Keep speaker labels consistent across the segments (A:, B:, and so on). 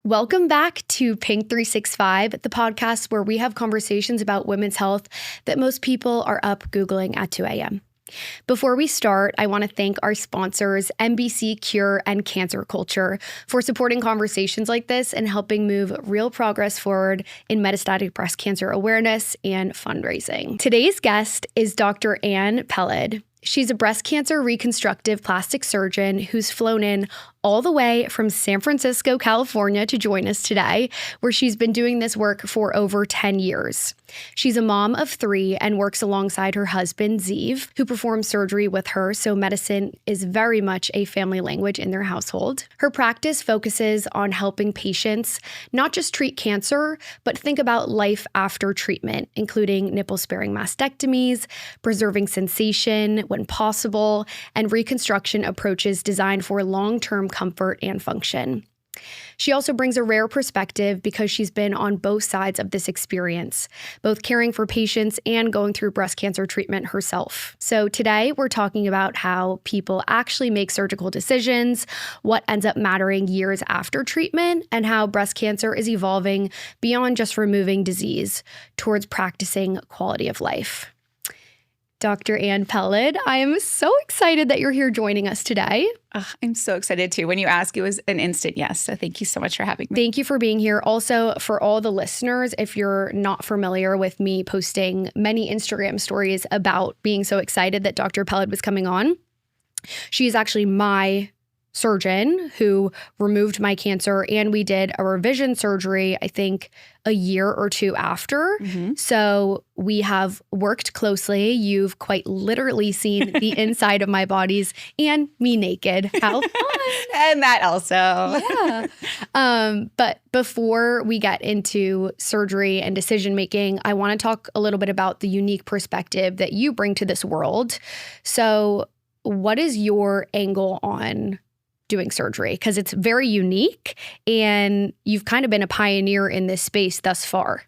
A: Welcome back to Pink 365, the podcast where we have conversations about women's health that most people are up Googling at 2 a.m. Before we start, I want to thank our sponsors, MBC Cure and Cancer Culture, for supporting conversations like this and helping move real progress forward in metastatic breast cancer awareness and fundraising. Today's guest is Dr. Ann Peled. She's a breast cancer reconstructive plastic surgeon who's flown in all the way from San Francisco, California to join us today, where she's been doing this work for over 10 years. She's a mom of 3 and works alongside her husband, Zeev, who performs surgery with her, so medicine is very much a family language in their household. Her practice focuses on helping patients not just treat cancer, but think about life after treatment, including nipple-sparing mastectomies, preserving sensation when possible, and reconstruction approaches designed for long-term comfort and function. She also brings a rare perspective because she's been on both sides of this experience, both caring for patients and going through breast cancer treatment herself. So today we're talking about how people actually make surgical decisions, what ends up mattering years after treatment, and how breast cancer is evolving beyond just removing disease towards practicing quality of life. Dr. Ann Peled, I am so excited that you're here joining us today.
B: I'm so excited too. When you asked, it was an instant yes. So thank you so much for having me.
A: Thank you for being here. Also, for all the listeners, if you're not familiar with me posting many Instagram stories about being so excited that Dr. Peled was coming on, she is actually my surgeon who removed my cancer, and we did a revision surgery, I think, a year or 2 after. So we have worked closely. You've quite literally seen the inside of my bodies and me naked. How fun.
B: And that also.
A: Yeah. But before we get into surgery and decision making, I want to talk a little bit about the unique perspective that you bring to this world. So what is your angle on doing surgery? Because it's very unique and you've kind of been a pioneer in this space thus far.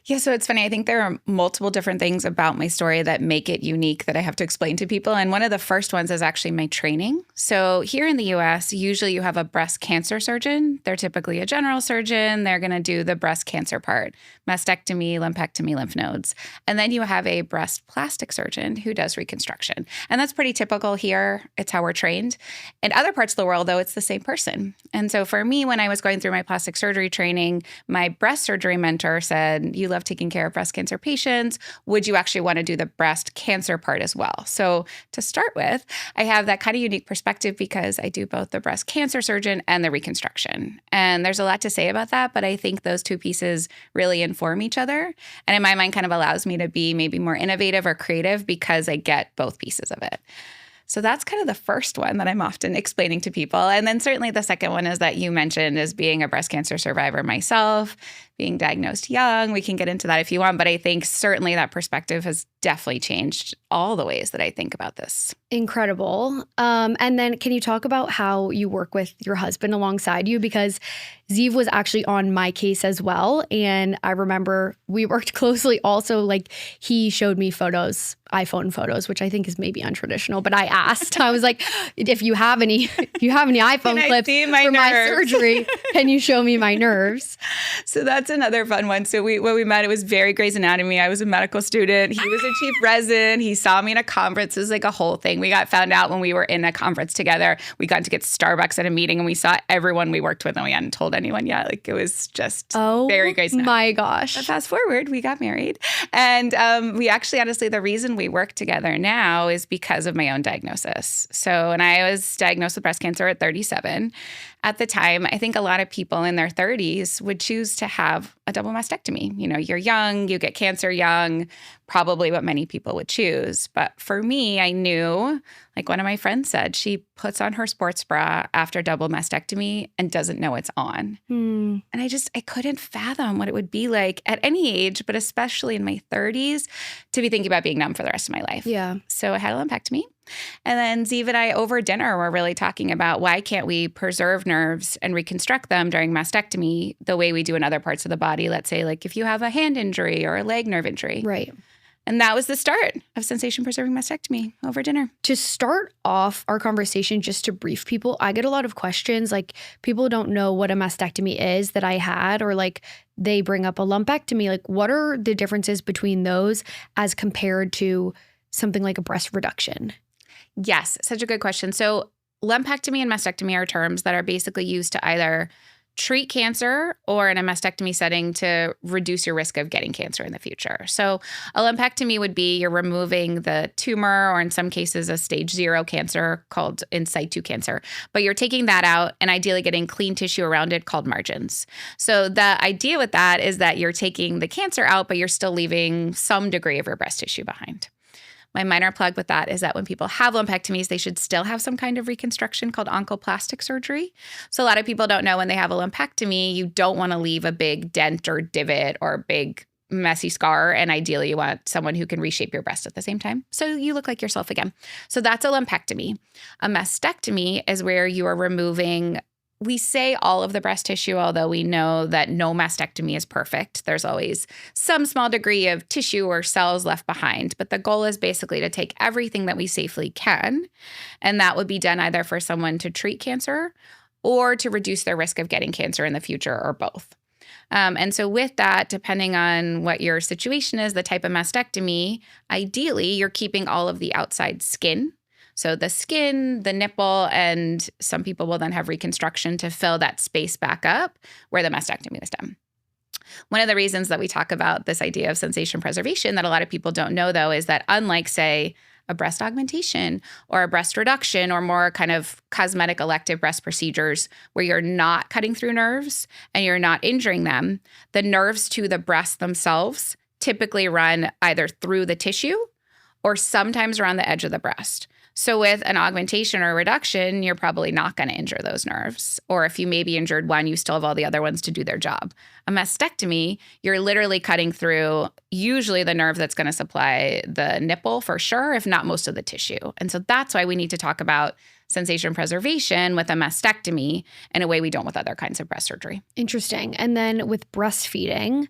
B: Yeah, so it's funny. I think there are multiple different things about my story that make it unique that I have to explain to people. And one of the first ones is actually my training. So here in the US, usually you have a breast cancer surgeon. They're typically a general surgeon. They're going to do the breast cancer part, mastectomy, lumpectomy, lymph nodes. And then you have a breast plastic surgeon who does reconstruction. And that's pretty typical here. It's how we're trained. In other parts of the world, though, it's the same person. And so for me, when I was going through my plastic surgery training, my breast surgery mentor said, "You love taking care of breast cancer patients. Would you actually want to do the breast cancer part as well?" So to start with, I have that kind of unique perspective because I do both the breast cancer surgeon and the reconstruction. And there's a lot to say about that, but I think those two pieces really inform each other. And in my mind, kind of allows me to be maybe more innovative or creative because I get both pieces of it. So that's kind of the first one that I'm often explaining to people. And then certainly the second one is that you mentioned is being a breast cancer survivor myself, being diagnosed young. We can get into that if you want, but I think certainly that perspective has definitely changed all the ways that I think about this.
A: Incredible. And then can you talk about how you work with your husband alongside you? Because Zeev was actually on my case as well. And I remember we worked closely also. Like he showed me photos, iPhone photos, which I think is maybe untraditional, but I asked, I was like, if you have any iPhone clips for my surgery, can you show me my nerves?
B: So that's another fun one. So when we met, it was very Grey's Anatomy. I was a medical student. He was a chief resident. He saw me in a conference. It was like a whole thing. We got found out when we were in a conference together. We got to get Starbucks at a meeting and we saw everyone we worked with and we hadn't told anyone yet. Like it was just very Grey's Anatomy.
A: Oh my gosh.
B: But fast forward, we got married. And we actually, honestly, the reason we work together now is because of my own diagnosis. So, and I was diagnosed with breast cancer at 37. At the time, I think a lot of people in their 30s would choose to have a double mastectomy. You know, you're young, you get cancer young, probably what many people would choose. But for me, I knew, like one of my friends said, she puts on her sports bra after double mastectomy and doesn't know it's on. And I couldn't fathom what it would be like at any age, but especially in my 30s, to be thinking about being numb for the rest of my life.
A: Yeah.
B: So I had a lumpectomy. And then Zeev and I over dinner were really talking about why can't we preserve nerves and reconstruct them during mastectomy the way we do in other parts of the body. Let's say like if you have a hand injury or a leg nerve injury.
A: Right.
B: And that was the start of sensation-preserving mastectomy over dinner.
A: To start off our conversation, just to brief people, I get a lot of questions. Like, people don't know what a mastectomy is that I had, or like they bring up a lumpectomy. Like, what are the differences between those as compared to something like a breast reduction?
B: Yes, such a good question. So lumpectomy and mastectomy are terms that are basically used to either treat cancer or in a mastectomy setting to reduce your risk of getting cancer in the future. So a lumpectomy would be you're removing the tumor, or in some cases a stage 0 cancer called in situ cancer, but you're taking that out and ideally getting clean tissue around it called margins. So the idea with that is that you're taking the cancer out, but you're still leaving some degree of your breast tissue behind. My minor plug with that is that when people have lumpectomies, they should still have some kind of reconstruction called oncoplastic surgery. So a lot of people don't know when they have a lumpectomy, you don't want to leave a big dent or divot or big messy scar. And ideally, you want someone who can reshape your breast at the same time, so you look like yourself again. So that's a lumpectomy. A mastectomy is where you are removing, we say all of the breast tissue, although we know that no mastectomy is perfect. There's always some small degree of tissue or cells left behind. But the goal is basically to take everything that we safely can. And that would be done either for someone to treat cancer or to reduce their risk of getting cancer in the future, or both. And so with that, depending on what your situation is, the type of mastectomy, ideally, you're keeping all of the outside skin. So the skin, the nipple, and some people will then have reconstruction to fill that space back up where the mastectomy was done. One of the reasons that we talk about this idea of sensation preservation that a lot of people don't know, though, is that unlike, say, a breast augmentation or a breast reduction or more kind of cosmetic elective breast procedures where you're not cutting through nerves and you're not injuring them, the nerves to the breast themselves typically run either through the tissue or sometimes around the edge of the breast. So with an augmentation or a reduction, you're probably not going to injure those nerves. Or if you maybe injured one, you still have all the other ones to do their job. A mastectomy, you're literally cutting through usually the nerve that's going to supply the nipple for sure, if not most of the tissue. And so that's why we need to talk about sensation preservation with a mastectomy in a way we don't with other kinds of breast surgery.
A: Interesting. And then with breastfeeding,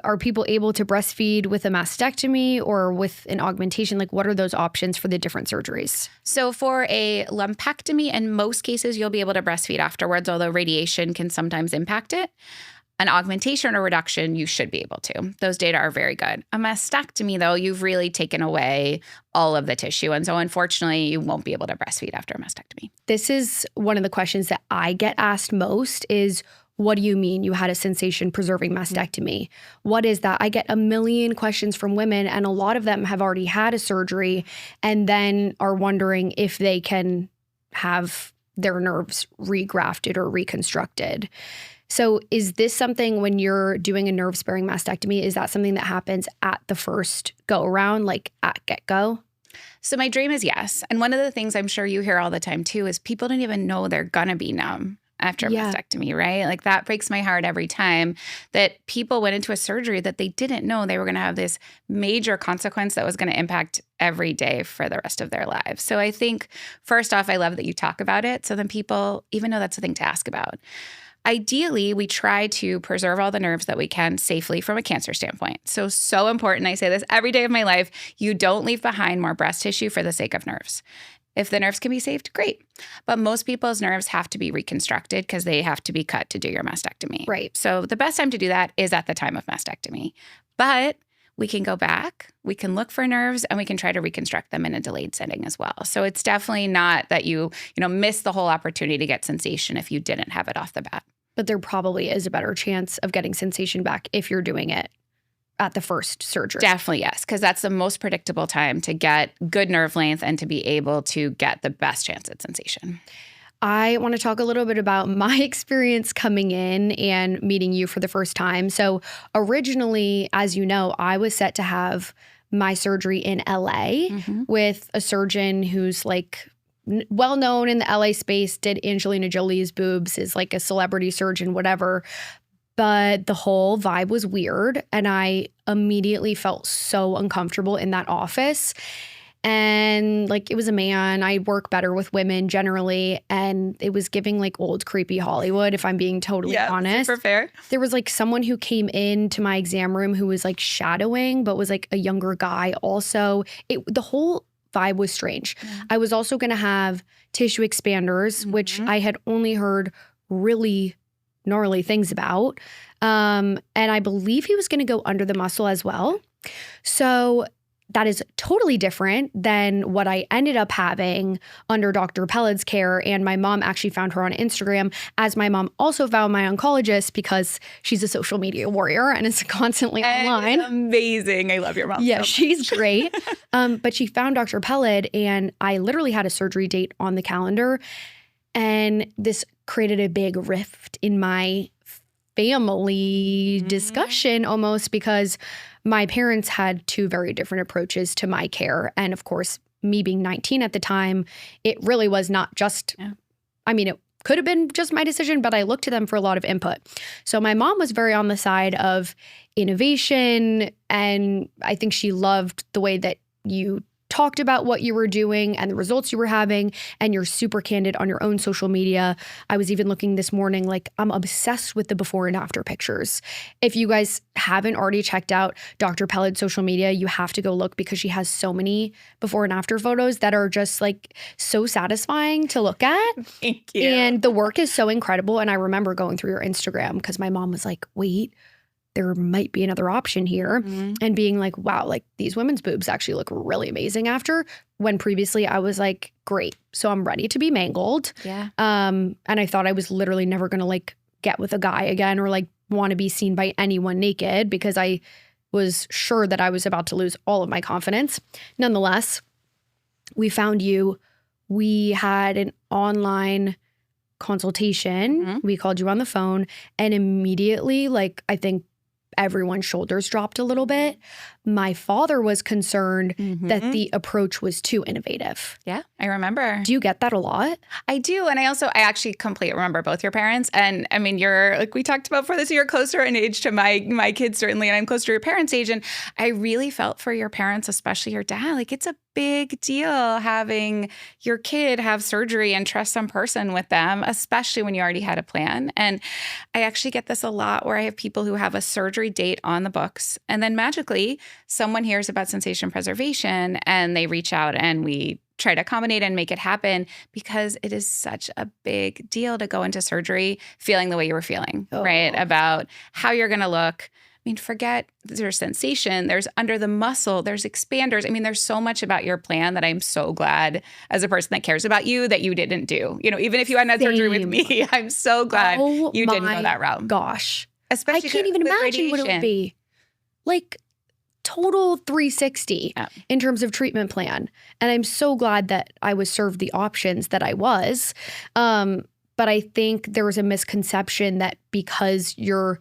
A: are people able to breastfeed with a mastectomy or with an augmentation? Like, what are those options for the different surgeries?
B: So for a lumpectomy, in most cases, you'll be able to breastfeed afterwards, although radiation can sometimes impact it. An augmentation or reduction, you should be able to. Those data are very good. A mastectomy, though, you've really taken away all of the tissue. And so unfortunately, you won't be able to breastfeed after a mastectomy.
A: This is one of the questions that I get asked most is, what do you mean you had a sensation-preserving mastectomy? What is that? I get a million questions from women, and a lot of them have already had a surgery and then are wondering if they can have their nerves regrafted or reconstructed. So is this something, when you're doing a nerve-sparing mastectomy, is that something that happens at the first go-around, like at get-go?
B: So my dream is yes. And one of the things I'm sure you hear all the time too is people don't even know they're going to be numb after a mastectomy, right? Like, that breaks my heart every time that people went into a surgery that they didn't know they were going to have this major consequence that was going to impact every day for the rest of their lives. So I think, first off, I love that you talk about it, so then people even know that's a thing to ask about. Ideally, we try to preserve all the nerves that we can safely from a cancer standpoint. So important. I say this every day of my life. You don't leave behind more breast tissue for the sake of nerves. If the nerves can be saved, great. But most people's nerves have to be reconstructed because they have to be cut to do your mastectomy.
A: Right.
B: So the best time to do that is at the time of mastectomy. But we can go back, we can look for nerves, and we can try to reconstruct them in a delayed setting as well. So it's definitely not that you miss the whole opportunity to get sensation if you didn't have it off the bat.
A: But there probably is a better chance of getting sensation back if you're doing it at the first surgery.
B: Definitely, yes, because that's the most predictable time to get good nerve length and to be able to get the best chance at sensation.
A: I want to talk a little bit about my experience coming in and meeting you for the first time. So originally, as you know, I was set to have my surgery in LA with a surgeon who's like well known in the LA space, did Angelina Jolie's boobs, is like a celebrity surgeon, whatever. But the whole vibe was weird, and I immediately felt so uncomfortable in that office. And like, it was a man. I work better with women generally. And it was giving like old creepy Hollywood, if I'm being totally honest.
B: Super fair.
A: There was like someone who came into my exam room who was like shadowing, but was like a younger guy also. The whole vibe was strange. I was also going to have tissue expanders, which I had only heard really gnarly things about. And I believe he was going to go under the muscle as well. So that is totally different than what I ended up having under Dr. Peled's care. And my mom actually found her on Instagram, as my mom also found my oncologist, because she's a social media warrior and is constantly online.
B: Amazing. I love your mom.
A: Yeah,
B: so
A: she's great. But she found Dr. Peled, and I literally had a surgery date on the calendar. And this created a big rift in my family discussion almost, because my parents had two very different approaches to my care. And of course, me being 19 at the time, it really was not just, I mean, it could have been just my decision, but I looked to them for a lot of input. So my mom was very on the side of innovation. And I think she loved the way that you talked about what you were doing and the results you were having, and you're super candid on your own social media. I was even looking this morning, like, I'm obsessed with the before and after pictures. If you guys haven't already checked out Dr. Peled's social media, you have to go look, because she has so many before and after photos that are just like so satisfying to look at.
B: Thank you.
A: And the work is so incredible. And I remember going through your Instagram because my mom was like, wait, there might be another option here, and being like, wow, like these women's boobs actually look really amazing after, when previously I was like, great, so I'm ready to be mangled.
B: Yeah.
A: And I thought I was literally never going to like get with a guy again, or like want to be seen by anyone naked, because I was sure that I was about to lose all of my confidence. Nonetheless, we found you. We had an online consultation. We called you on the phone, and immediately, like, I think everyone's shoulders dropped a little bit. My father was concerned that the approach was too innovative.
B: Yeah, I remember.
A: Do you get that a lot?
B: I do. And I actually completely remember both your parents. And I mean, you're, like we talked about before this, you're closer in age to my kids, certainly. And I'm close to your parents' age. And I really felt for your parents, especially your dad. Like, it's a big deal having your kid have surgery and trust some person with them, especially when you already had a plan. And I actually get this a lot, where I have people who have a surgery date on the books, and then magically someone hears about sensation preservation and they reach out, and we try to accommodate and make it happen, because it is such a big deal to go into surgery feeling the way you were feeling, right? About how you're going to look. I mean, forget there's sensation, there's under the muscle, there's expanders. I mean, there's so much about your plan that I'm so glad, as a person that cares about you, that you didn't do. You know, even if you hadn't had surgery with me, I'm so glad you didn't go that route.
A: Gosh.
B: Especially
A: I can't even imagine
B: radiation.
A: what it would be. Like, total 360 in terms of treatment plan. And I'm so glad that I was served the options that I was. But I think there was a misconception that because you're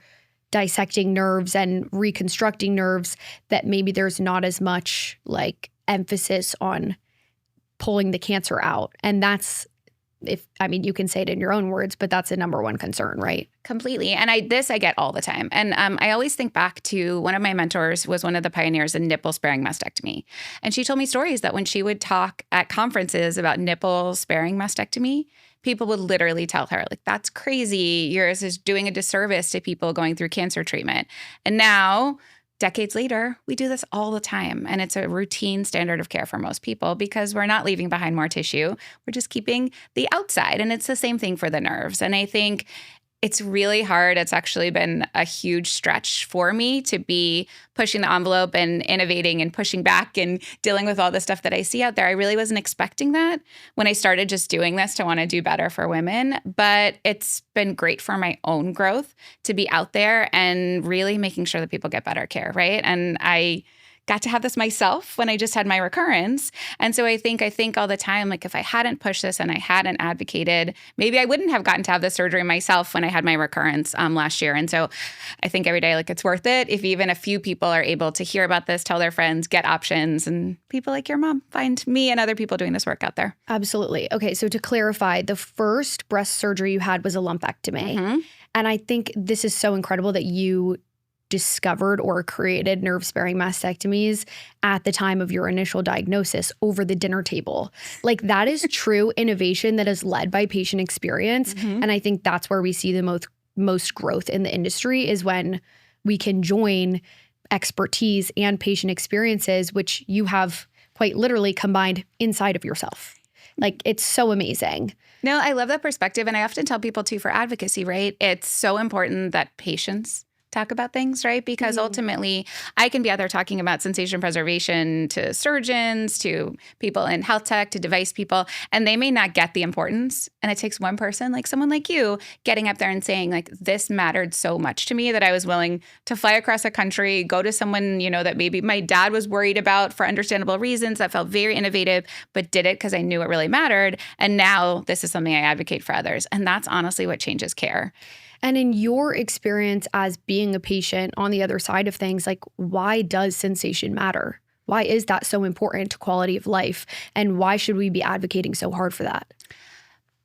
A: dissecting nerves and reconstructing nerves, that maybe there's not as much like emphasis on pulling the cancer out. And that's, you can say it in your own words, but that's a number one concern, right?
B: Completely. And I get all the time. And I always think back to one of my mentors was one of the pioneers in nipple sparing mastectomy. And she told me stories that when she would talk at conferences about nipple sparing mastectomy, people would literally tell her, like, that's crazy. Yours is doing a disservice to people going through cancer treatment. And now, decades later, we do this all the time. And it's a routine standard of care for most people, because we're not leaving behind more tissue. We're just keeping the outside. And it's the same thing for the nerves. And I think it's really hard. It's actually been a huge stretch for me to be pushing the envelope and innovating and pushing back and dealing with all the stuff that I see out there. I really wasn't expecting that when I started just doing this to want to do better for women. But it's been great for my own growth to be out there and really making sure that people get better care, right? And I got to have this myself when I just had my recurrence. And so I think all the time, like, if I hadn't pushed this and I hadn't advocated, maybe I wouldn't have gotten to have the surgery myself when I had my recurrence last year. And so I think every day, like, it's worth it if even a few people are able to hear about this, tell their friends, get options, and people like your mom find me and other people doing this work out there.
A: Absolutely. Okay, so to clarify, the first breast surgery you had was a lumpectomy. And I think this is so incredible that you discovered or created nerve-sparing mastectomies at the time of your initial diagnosis over the dinner table. Like, that is true innovation that is led by patient experience. And I think that's where we see the most growth in the industry, is when we can join expertise and patient experiences, which you have quite literally combined inside of yourself. Like, it's so amazing.
B: No, I love that perspective. And I often tell people too, for advocacy, right? It's so important that patients talk about things, right? Because ultimately I can be out there talking about sensation preservation to surgeons, to people in health tech, to device people, and they may not get the importance. And it takes one person, like someone like you, getting up there and saying, like, this mattered so much to me that I was willing to fly across the country, go to someone, that maybe my dad was worried about for understandable reasons, that felt very innovative, but did it because I knew it really mattered. And now this is something I advocate for others. And that's honestly what changes care.
A: And in your experience as being a patient on the other side of things, like, why does sensation matter? Why is that so important to quality of life? And why should we be advocating so hard for that?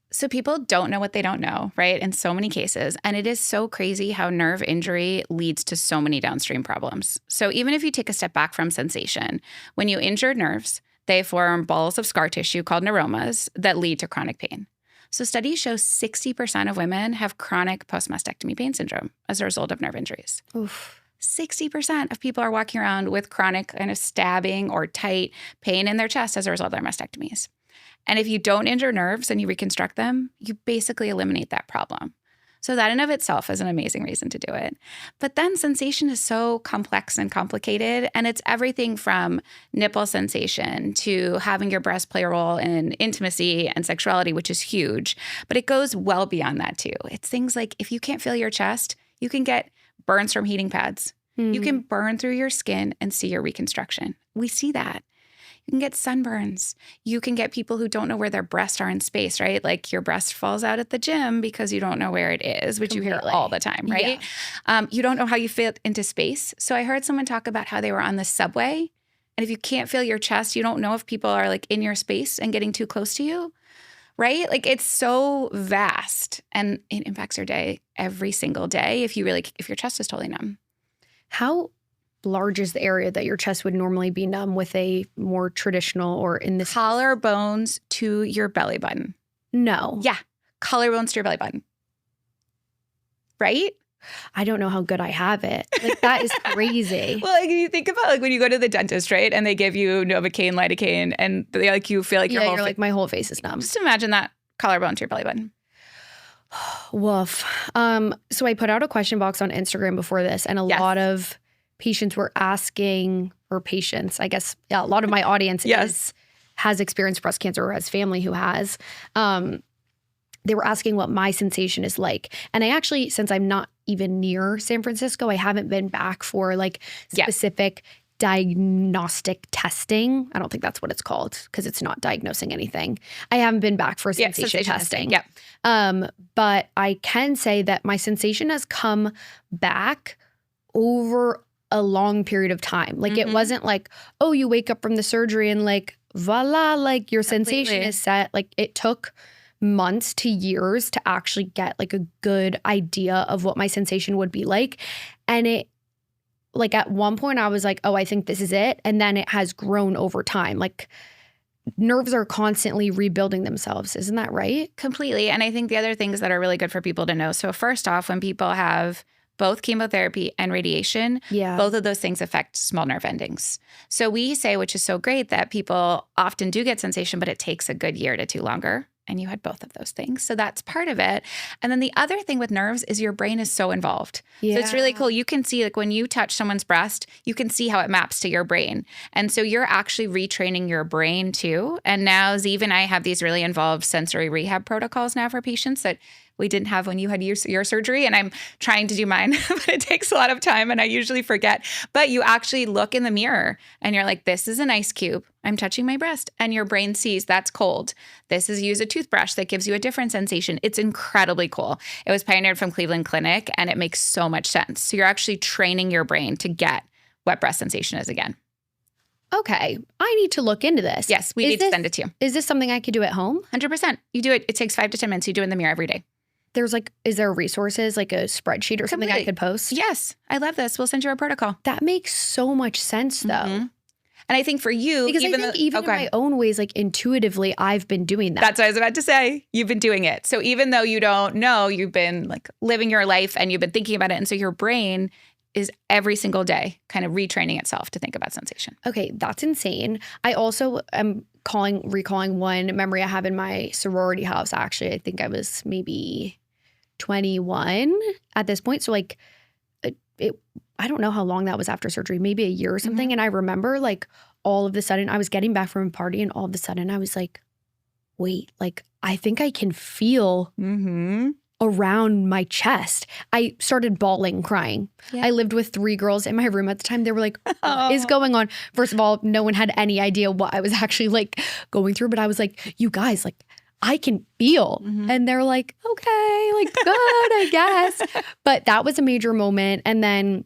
B: So people don't know what they don't know, right? In so many cases. And it is so crazy how nerve injury leads to so many downstream problems. So even if you take a step back from sensation, when you injure nerves, they form balls of scar tissue called neuromas that lead to chronic pain. So studies show 60% of women have chronic post-mastectomy pain syndrome as a result of nerve injuries.
A: Oof.
B: 60% of people are walking around with chronic kind of stabbing or tight pain in their chest as a result of their mastectomies. And if you don't injure nerves and you reconstruct them, you basically eliminate that problem. So that in of itself is an amazing reason to do it. But then sensation is so complex and complicated, and it's everything from nipple sensation to having your breast play a role in intimacy and sexuality, which is huge. But it goes well beyond that too. It's things like, if you can't feel your chest, you can get burns from heating pads. You can burn through your skin and see your reconstruction. We see that. You can get sunburns. You can get people who don't know where their breasts are in space, right? Like, your breast falls out at the gym because you don't know where it is, which you hear all the time, right? Yeah. You don't know how you fit into space. So I heard someone talk about how they were on the subway, and if you can't feel your chest, you don't know if people are like in your space and getting too close to you, right? Like, it's so vast, and it impacts your day every single day if your chest is totally numb.
A: How large is the area that your chest would normally be numb with a more traditional, or in this
B: collarbones to your belly button?
A: No.
B: Yeah. Collarbones to your belly button. Right?
A: I don't know how good I have it. Like, that is crazy.
B: Well, like, you think about, like, when you go to the dentist, right? And they give you Novocaine, lidocaine, and they, like, you feel like
A: you're like, my whole face is numb.
B: Just imagine that collarbone to your belly button.
A: Woof. So I put out a question box on Instagram before this, and a lot of patients were asking, or patients, I guess, a lot of my audience has experienced breast cancer or has family who has. They were asking what my sensation is like. And I actually, since I'm not even near San Francisco, I haven't been back for like specific diagnostic testing. I don't think that's what it's called, because it's not diagnosing anything. I haven't been back for sensation testing. But I can say that my sensation has come back over a long period of time. Like, it wasn't like, oh, you wake up from the surgery and like, voila, like your sensation is set. Like, it took months to years to actually get like a good idea of what my sensation would be like. And it, like, at one point I was like, oh, I think this is it. And then it has grown over time. Like, nerves are constantly rebuilding themselves. Isn't that right?
B: Completely. And I think the other things that are really good for people to know. So first off, when people have both chemotherapy and radiation, both of those things affect small nerve endings. So we say, which is so great, that people often do get sensation, but it takes a good year to two longer. And you had both of those things. So that's part of it. And then the other thing with nerves is your brain is so involved. So it's really cool. You can see, like, when you touch someone's breast, you can see how it maps to your brain. And so you're actually retraining your brain too. And now Zeev and I have these really involved sensory rehab protocols now for patients that we didn't have when you had your surgery, and I'm trying to do mine, but it takes a lot of time and I usually forget. But you actually look in the mirror and you're like, this is an ice cube. I'm touching my breast, and your brain sees that's cold. This is use a toothbrush that gives you a different sensation. It's incredibly cool. It was pioneered from Cleveland Clinic, and it makes so much sense. So you're actually training your brain to get what breast sensation is again.
A: Okay, I need to look into this.
B: Yes, we need to send it to you.
A: Is this something I could do at home?
B: 100%. You do it. It takes 5 to 10 minutes. You do it in the mirror every day.
A: there's like, is there resources, like a spreadsheet or something I could post?
B: Yes. I love this. We'll send you a protocol.
A: That makes so much sense though.
B: Mm-hmm. And I think for you,
A: because I think even in my own ways, like intuitively, I've been doing that.
B: That's what I was about to say. You've been doing it. So even though you don't know, you've been like living your life and you've been thinking about it. And so your brain is every single day kind of retraining itself to think about sensation.
A: Okay, that's insane. I also am recalling one memory I have in my sorority house. Actually, I think I was maybe 21 at this point. So like I don't know how long that was after surgery, maybe a year or something. And I remember like all of a sudden I was getting back from a party and all of a sudden I was like, wait, like I think I can feel around my chest. I started bawling, crying. Yeah. I lived with 3 girls in my room at the time. They were like, what is going on? First of all, no one had any idea what I was actually like going through. But I was like, you guys, like I can feel. And they're like, okay, like good, I guess. But that was a major moment. And then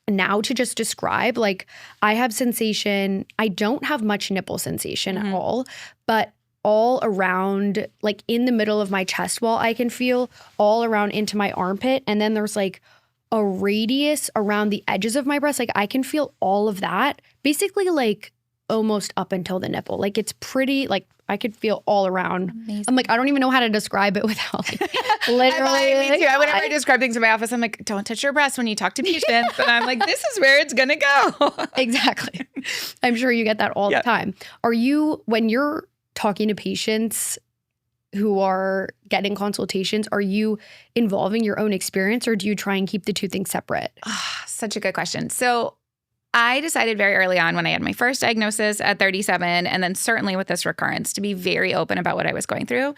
A: now to just describe, like I have sensation. I don't have much nipple sensation at all, but all around, like in the middle of my chest wall, I can feel all around into my armpit. And then there's like a radius around the edges of my breast. Like I can feel all of that basically like almost up until the nipple. Like it's pretty, like I could feel all around. Amazing. I'm like, I don't even know how to describe it without like, literally.
B: Me too. Whenever I describe things in my office, I'm like, don't touch your breast when you talk to patients. And I'm like, this is where it's going to go.
A: Exactly. I'm sure you get that all the time. When you're talking to patients who are getting consultations, are you involving your own experience or do you try and keep the two things separate?
B: Such a good question. So I decided very early on when I had my first diagnosis at 37, and then certainly with this recurrence, to be very open about what I was going through.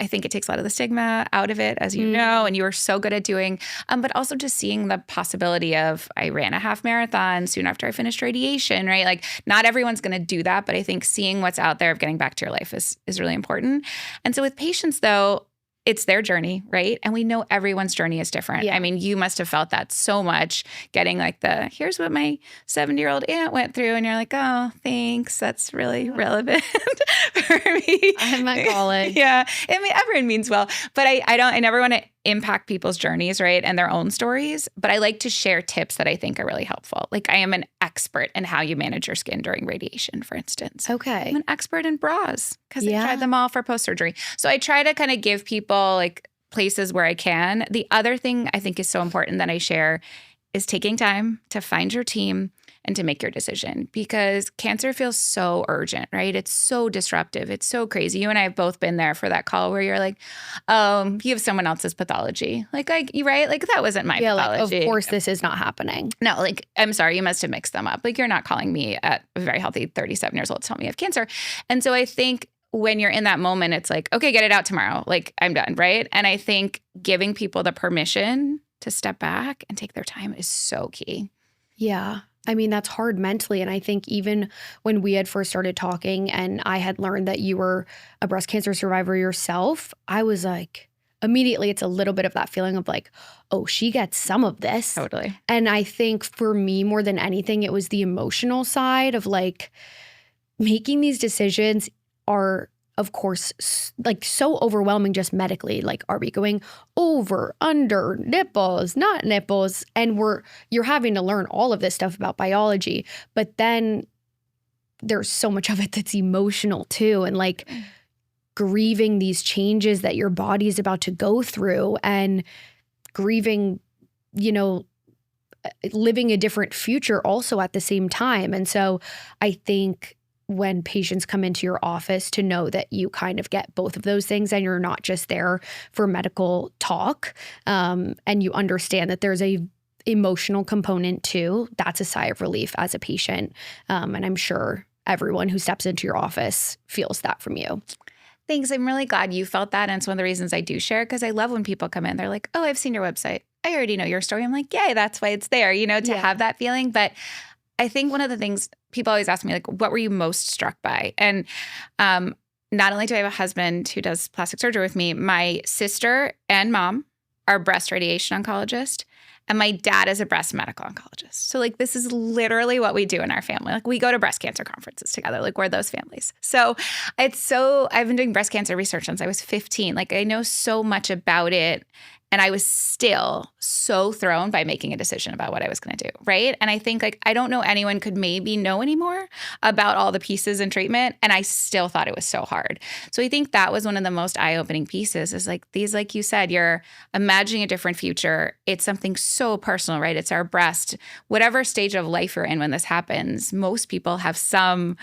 B: I think it takes a lot of the stigma out of it, as you know, and you were so good at doing, but also just seeing the possibility of, I ran a half marathon soon after I finished radiation, right? Like not everyone's going to do that, but I think seeing what's out there of getting back to your life is really important. And so with patients though, it's their journey, right? And we know everyone's journey is different. Yeah. I mean, you must have felt that so much getting like here's what my 70-year-old aunt went through. And you're like, oh, thanks. That's really relevant for me.
A: I'm at college.
B: Yeah. I mean, everyone means well, but I never want to impact people's journeys, right? And their own stories. But I like to share tips that I think are really helpful. Like I am an expert in how you manage your skin during radiation, for instance.
A: Okay.
B: I'm an expert in bras because I tried them all for post-surgery. So I try to kind of give people like places where I can. The other thing I think is so important that I share is taking time to find your team and to make your decision, because cancer feels so urgent, right? It's so disruptive. It's so crazy. You and I have both been there for that call where you're like, oh, you have someone else's pathology. Like you right? Like that wasn't my pathology.
A: Like, of course this is not happening.
B: No, like, I'm sorry, you must have mixed them up. Like you're not calling me at a very healthy 37 years old to tell me I have cancer. And so I think when you're in that moment, it's like, okay, get it out tomorrow. Like I'm done, right? And I think giving people the permission to step back and take their time is so key.
A: Yeah. I mean, that's hard mentally. And I think even when we had first started talking and I had learned that you were a breast cancer survivor yourself, I was like, immediately it's a little bit of that feeling of like, oh, she gets some of this.
B: Totally.
A: And I think for me, more than anything, it was the emotional side of like making these decisions are, of course, like so overwhelming just medically. Like, are we going over, under, nipples, not nipples? And you're having to learn all of this stuff about biology. But then there's so much of it that's emotional too. And like grieving these changes that your body is about to go through and grieving, living a different future also at the same time. And so I think when patients come into your office to know that you kind of get both of those things and you're not just there for medical talk, and you understand that there's a emotional component too, that's a sigh of relief as a patient. And I'm sure everyone who steps into your office feels that from you.
B: Thanks. I'm really glad you felt that. And it's one of the reasons I do share, because I love when people come in, they're like, oh, I've seen your website. I already know your story. I'm like, yay, that's why it's there, to have that feeling. But I think one of the things people always ask me, like, what were you most struck by? And not only do I have a husband who does plastic surgery with me, my sister and mom are breast radiation oncologist. And my dad is a breast medical oncologist. So like this is literally what we do in our family. Like we go to breast cancer conferences together. Like we're those families. So I've been doing breast cancer research since I was 15. Like I know so much about it. And I was still so thrown by making a decision about what I was going to do, right? And I think like I don't know anyone could maybe know anymore about all the pieces in treatment, and I still thought it was so hard. So I think that was one of the most eye-opening pieces is like these, like you said, you're imagining a different future. It's something so personal, right? It's our breast. Whatever stage of life you're in when this happens, most people have some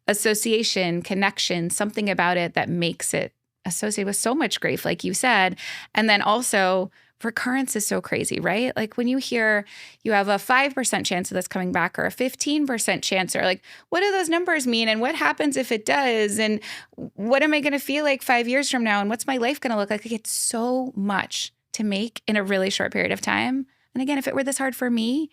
B: association, connection, something about it that makes it associated with so much grief, like you said. And then also recurrence is so crazy, right? Like when you hear you have a 5% chance of this coming back or a 15% chance, or like, what do those numbers mean? And what happens if it does? And what am I going to feel like 5 years from now? And what's my life going to look like? Like it's so much to make in a really short period of time. And again, if it were this hard for me,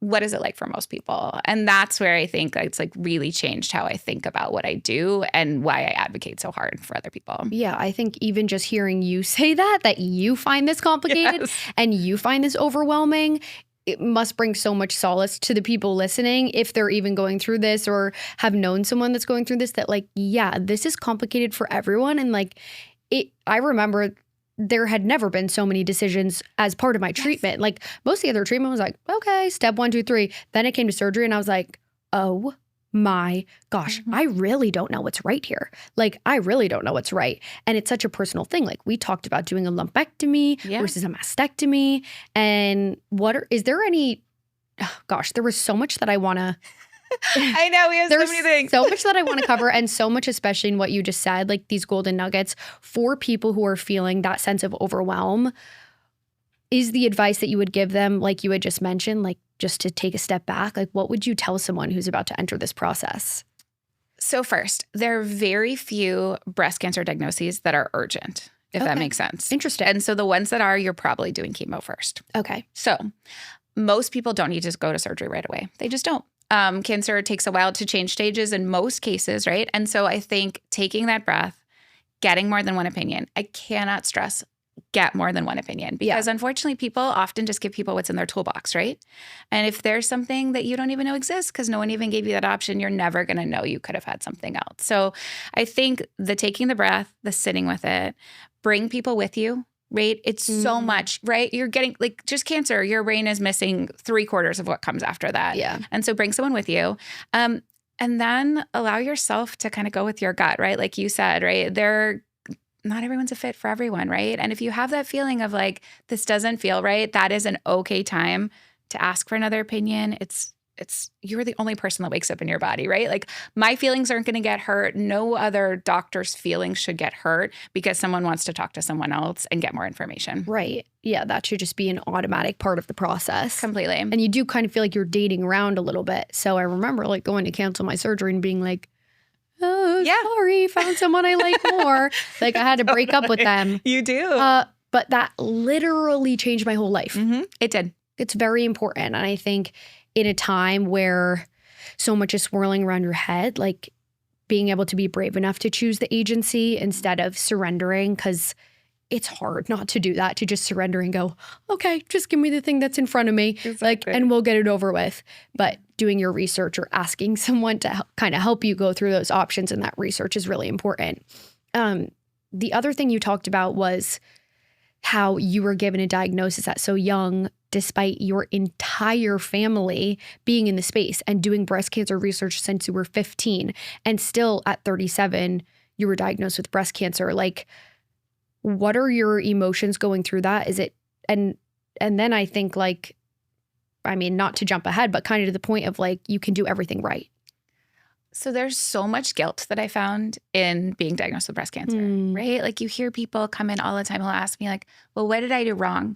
B: what is it like for most people? And that's where I think it's like really changed how I think about what I do and why I advocate so hard for other people.
A: Yeah, I think even just hearing you say that you find this complicated
B: Yes.
A: and you find this overwhelming, it must bring so much solace to the people listening if they're even going through this or have known someone that's going through this, that like, yeah, this is complicated for everyone. And like I remember there had never been so many decisions as part of my treatment. Like most of the other treatment was like, okay, step 1, 2, 3. Then it came to surgery and I was like, oh my gosh, I really don't know what's right here. Like I really don't know what's right. And it's such a personal thing. Like we talked about doing a lumpectomy versus a mastectomy. And is there any, oh gosh, there was so much that I want to
B: I know, we have so many things.
A: So much that I want to cover, and so much, especially in what you just said, like these golden nuggets for people who are feeling that sense of overwhelm. Is the advice that you would give them, like you had just mentioned, like just to take a step back? Like what would you tell someone who's about to enter this process?
B: So first, there are very few breast cancer diagnoses that are urgent, if that makes sense.
A: Interesting.
B: And so the ones that are, you're probably doing chemo first.
A: Okay.
B: So most people don't need to go to surgery right away. They just don't. Cancer takes a while to change stages in most cases, right? And so I think taking that breath, getting more than one opinion. I cannot stress get more than one opinion because unfortunately people often just give people what's in their toolbox, right? And if there's something that you don't even know exists because no one even gave you that option, you're never going to know you could have had something else. So I think the taking the breath, the sitting with it, bring people with you. Right? It's so much, right? You're getting like just cancer, your brain is missing 3/4 of what comes after that.
A: Yeah.
B: And so bring someone with you. And then allow yourself to kind of go with your gut, right? Like you said, right? Not everyone's a fit for everyone, right? And if you have that feeling of like, this doesn't feel right, that is an okay time to ask for another opinion. You're the only person that wakes up in your body, right? Like my feelings aren't going to get hurt. No other doctor's feelings should get hurt because someone wants to talk to someone else and get more information.
A: Right. Yeah, that should just be an automatic part of the process.
B: Completely.
A: And you do kind of feel like you're dating around a little bit. So I remember like going to cancel my surgery and being like, oh, sorry, found someone I like more. Like I had to break up with them.
B: You do.
A: But that literally changed my whole life.
B: Mm-hmm. It did.
A: It's very important. And I think in a time where so much is swirling around your head, like being able to be brave enough to choose the agency instead of surrendering, because it's hard not to do that, to just surrender and go, okay, just give me the thing that's in front of me,
B: Exactly.
A: and we'll get it over with. But doing your research or asking someone to kind of help you go through those options and that research is really important. The other thing you talked about was how you were given a diagnosis at so young, despite your entire family being in the space and doing breast cancer research since you were 15. And still at 37, you were diagnosed with breast cancer. Like, what are your emotions going through that? Is it, and then I think like, I mean, not to jump ahead, but kind of to the point of like, you can do everything right.
B: So there's so much guilt that I found in being diagnosed with breast cancer, right? Like you hear people come in all the time who'll ask me like, well, what did I do wrong?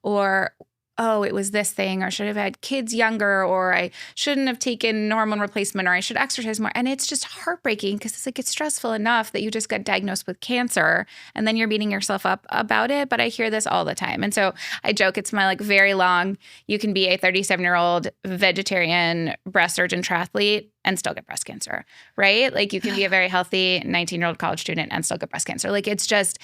B: Or, oh, it was this thing, or should have had kids younger, or I shouldn't have taken hormone replacement, or I should exercise more. And it's just heartbreaking because it's like it's stressful enough that you just got diagnosed with cancer and then you're beating yourself up about it. But I hear this all the time. And so I joke, it's my like very long, you can be a 37-year-old vegetarian breast surgeon triathlete and still get breast cancer, right? Like you can be a very healthy 19-year-old college student and still get breast cancer. Like it's just,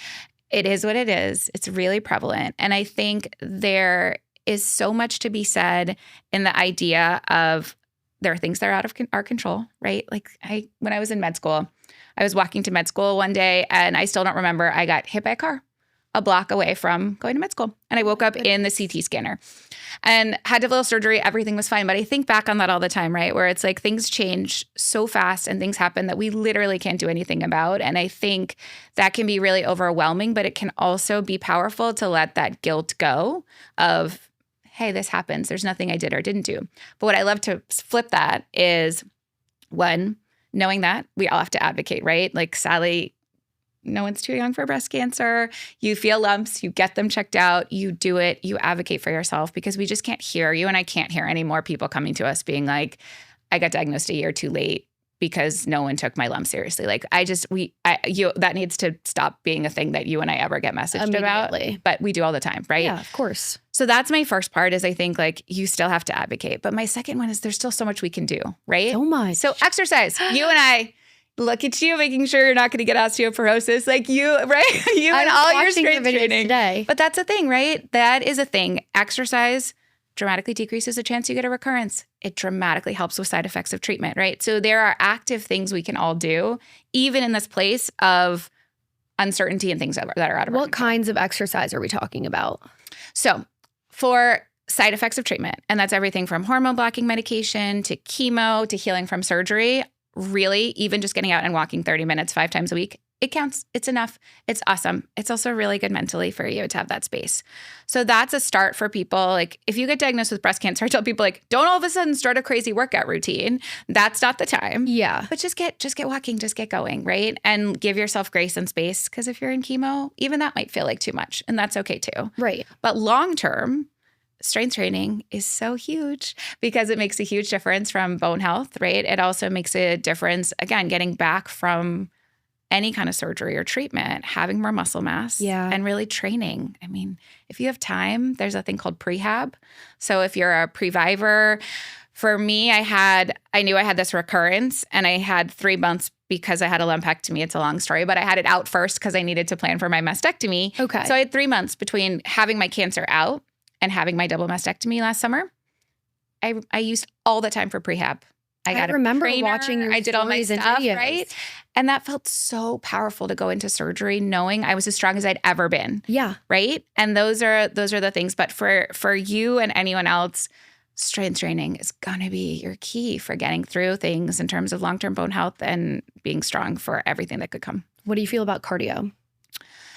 B: it is what it is. It's really prevalent. And I think there is so much to be said in the idea of there are things that are out of our control, right? Like when I was in med school, I was walking to med school one day and I still don't remember, I got hit by a car a block away from going to med school. And I woke up in the CT scanner and had to have a little surgery. Everything was fine. But I think back on that all the time, right? Where it's like things change so fast and things happen that we literally can't do anything about. And I think that can be really overwhelming, but it can also be powerful to let that guilt go of, hey, this happens. There's nothing I did or didn't do. But what I love to flip that is, one, knowing that we all have to advocate, right? Like Sally, no one's too young for breast cancer. You feel lumps, you get them checked out, you do it, you advocate for yourself, because we just can't hear, you and I can't hear any more people coming to us being like, I got diagnosed a year too late because no one took my lump seriously. Like that needs to stop being a thing that you and I ever get messaged about, but we do all the time, right?
A: Yeah, of course.
B: So that's my first part, is I think like you still have to advocate. But my second one is there's still so much we can do, right?
A: So much.
B: So exercise. You and I, look at you making sure you're not going to get osteoporosis, like you, right? You and all your strength training
A: today.
B: But that's a thing, right? That is a thing. Exercise dramatically decreases the chance you get a recurrence. It dramatically helps with side effects of treatment, right? So there are active things we can all do, even in this place of uncertainty and things that are out of our control.
A: What kinds of exercise are we talking about?
B: So for side effects of treatment, and that's everything from hormone blocking medication to chemo to healing from surgery, really, even just getting out and walking 30 minutes 5 times a week, it counts. It's enough. It's awesome. It's also really good mentally for you to have that space. So that's a start for people. Like if you get diagnosed with breast cancer, I tell people like, don't all of a sudden start a crazy workout routine. That's not the time.
A: Yeah.
B: But just get walking, just get going, right? And give yourself grace and space, because if you're in chemo, even that might feel like too much, and that's okay too.
A: Right.
B: But long term, strength training is so huge because it makes a huge difference from bone health, right? It also makes a difference, again, getting back from any kind of surgery or treatment, having more muscle mass, and really training. I mean, if you have time, there's a thing called prehab. So if you're a previver, for me, I knew I had this recurrence, and I had 3 months because I had a lumpectomy. It's a long story, but I had it out first because I needed to plan for my mastectomy.
A: Okay.
B: So I had 3 months between having my cancer out and having my double mastectomy last summer. I used all the time for prehab. I
A: remember watching your
B: I did all my
A: stories and
B: stuff,
A: videos.
B: right? And that felt so powerful to go into surgery knowing I was as strong as I'd ever been.
A: Yeah.
B: Right? And those are the things. But for you and anyone else, strength training is going to be your key for getting through things in terms of long-term bone health and being strong for everything that could come.
A: What do you feel about cardio?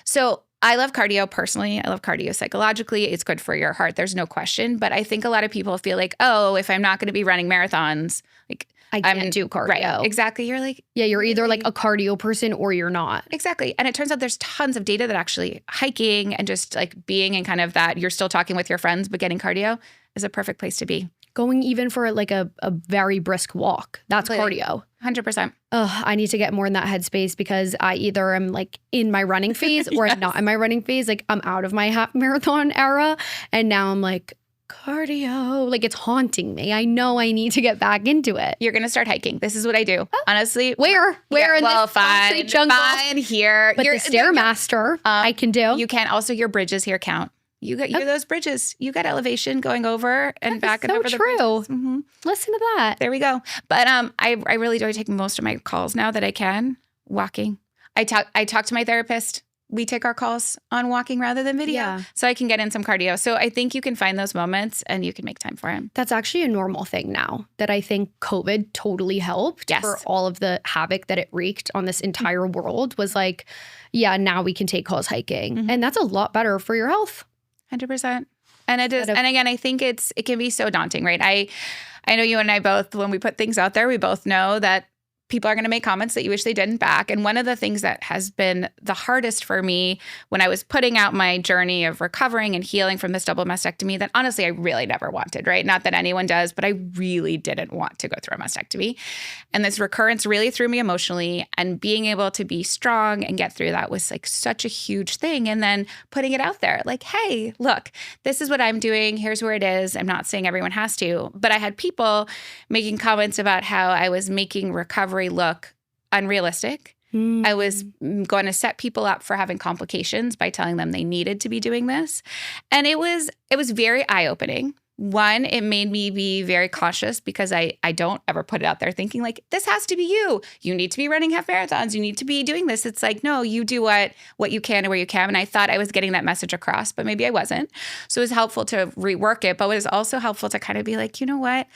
B: So I love cardio personally. I love cardio psychologically. It's good for your heart. There's no question. But I think a lot of people feel like, oh, if I'm not going to be running marathons, like
A: I can't do cardio.
B: Right, exactly. You're like,
A: yeah, you're either like a cardio person or you're not.
B: Exactly. And it turns out there's tons of data that actually hiking and just like being in kind of that, you're still talking with your friends, but getting cardio is a perfect place to be.
A: Going even for like a very brisk walk. That's cardio.
B: 100%.
A: I need to get more in that headspace because I either am like in my running phase or I'm not in my running phase. Like I'm out of my half marathon era. And now I'm like, cardio, like it's haunting me. I know I need to get back into it.
B: You're going to start hiking. This is what I do. Honestly.
A: Where in this
B: fine,
A: jungle?
B: Fine here.
A: But the Stairmaster I can do.
B: You can also, your bridges here count. You're those bridges. You got elevation going over and back and over the bridges. Mm-hmm.
A: Listen to that.
B: There we go. But I really do take most of my calls now that I can walking. I talk to my therapist. We take our calls on walking rather than video, so I can get in some cardio. So I think you can find those moments and you can make time for it.
A: That's actually a normal thing now that I think COVID totally helped for all of the havoc that it wreaked on this entire world was like, now we can take calls hiking. Mm-hmm. And that's a lot better for your health.
B: 100%. And it is. And again, I think it can be so daunting, right? I know you and I both, when we put things out there, we both know that people are going to make comments that you wish they didn't back. And one of the things that has been the hardest for me when I was putting out my journey of recovering and healing from this double mastectomy that honestly I really never wanted, right? Not that anyone does, but I really didn't want to go through a mastectomy. And this recurrence really threw me emotionally, and being able to be strong and get through that was like such a huge thing. And then putting it out there like, hey, look, this is what I'm doing. Here's where it is. I'm not saying everyone has to, but I had people making comments about how I was making recovery look unrealistic I was going to set people up for having complications by telling them they needed to be doing this. And it was very eye-opening. One, it made me be very cautious because I don't ever put it out there thinking like, this has to be you. You need to be running half marathons. You need to be doing this. It's like, no, you do what you can and where you can. And I thought I was getting that message across, but maybe I wasn't. So it was helpful to rework it, but it was also helpful to kind of be like, you know what?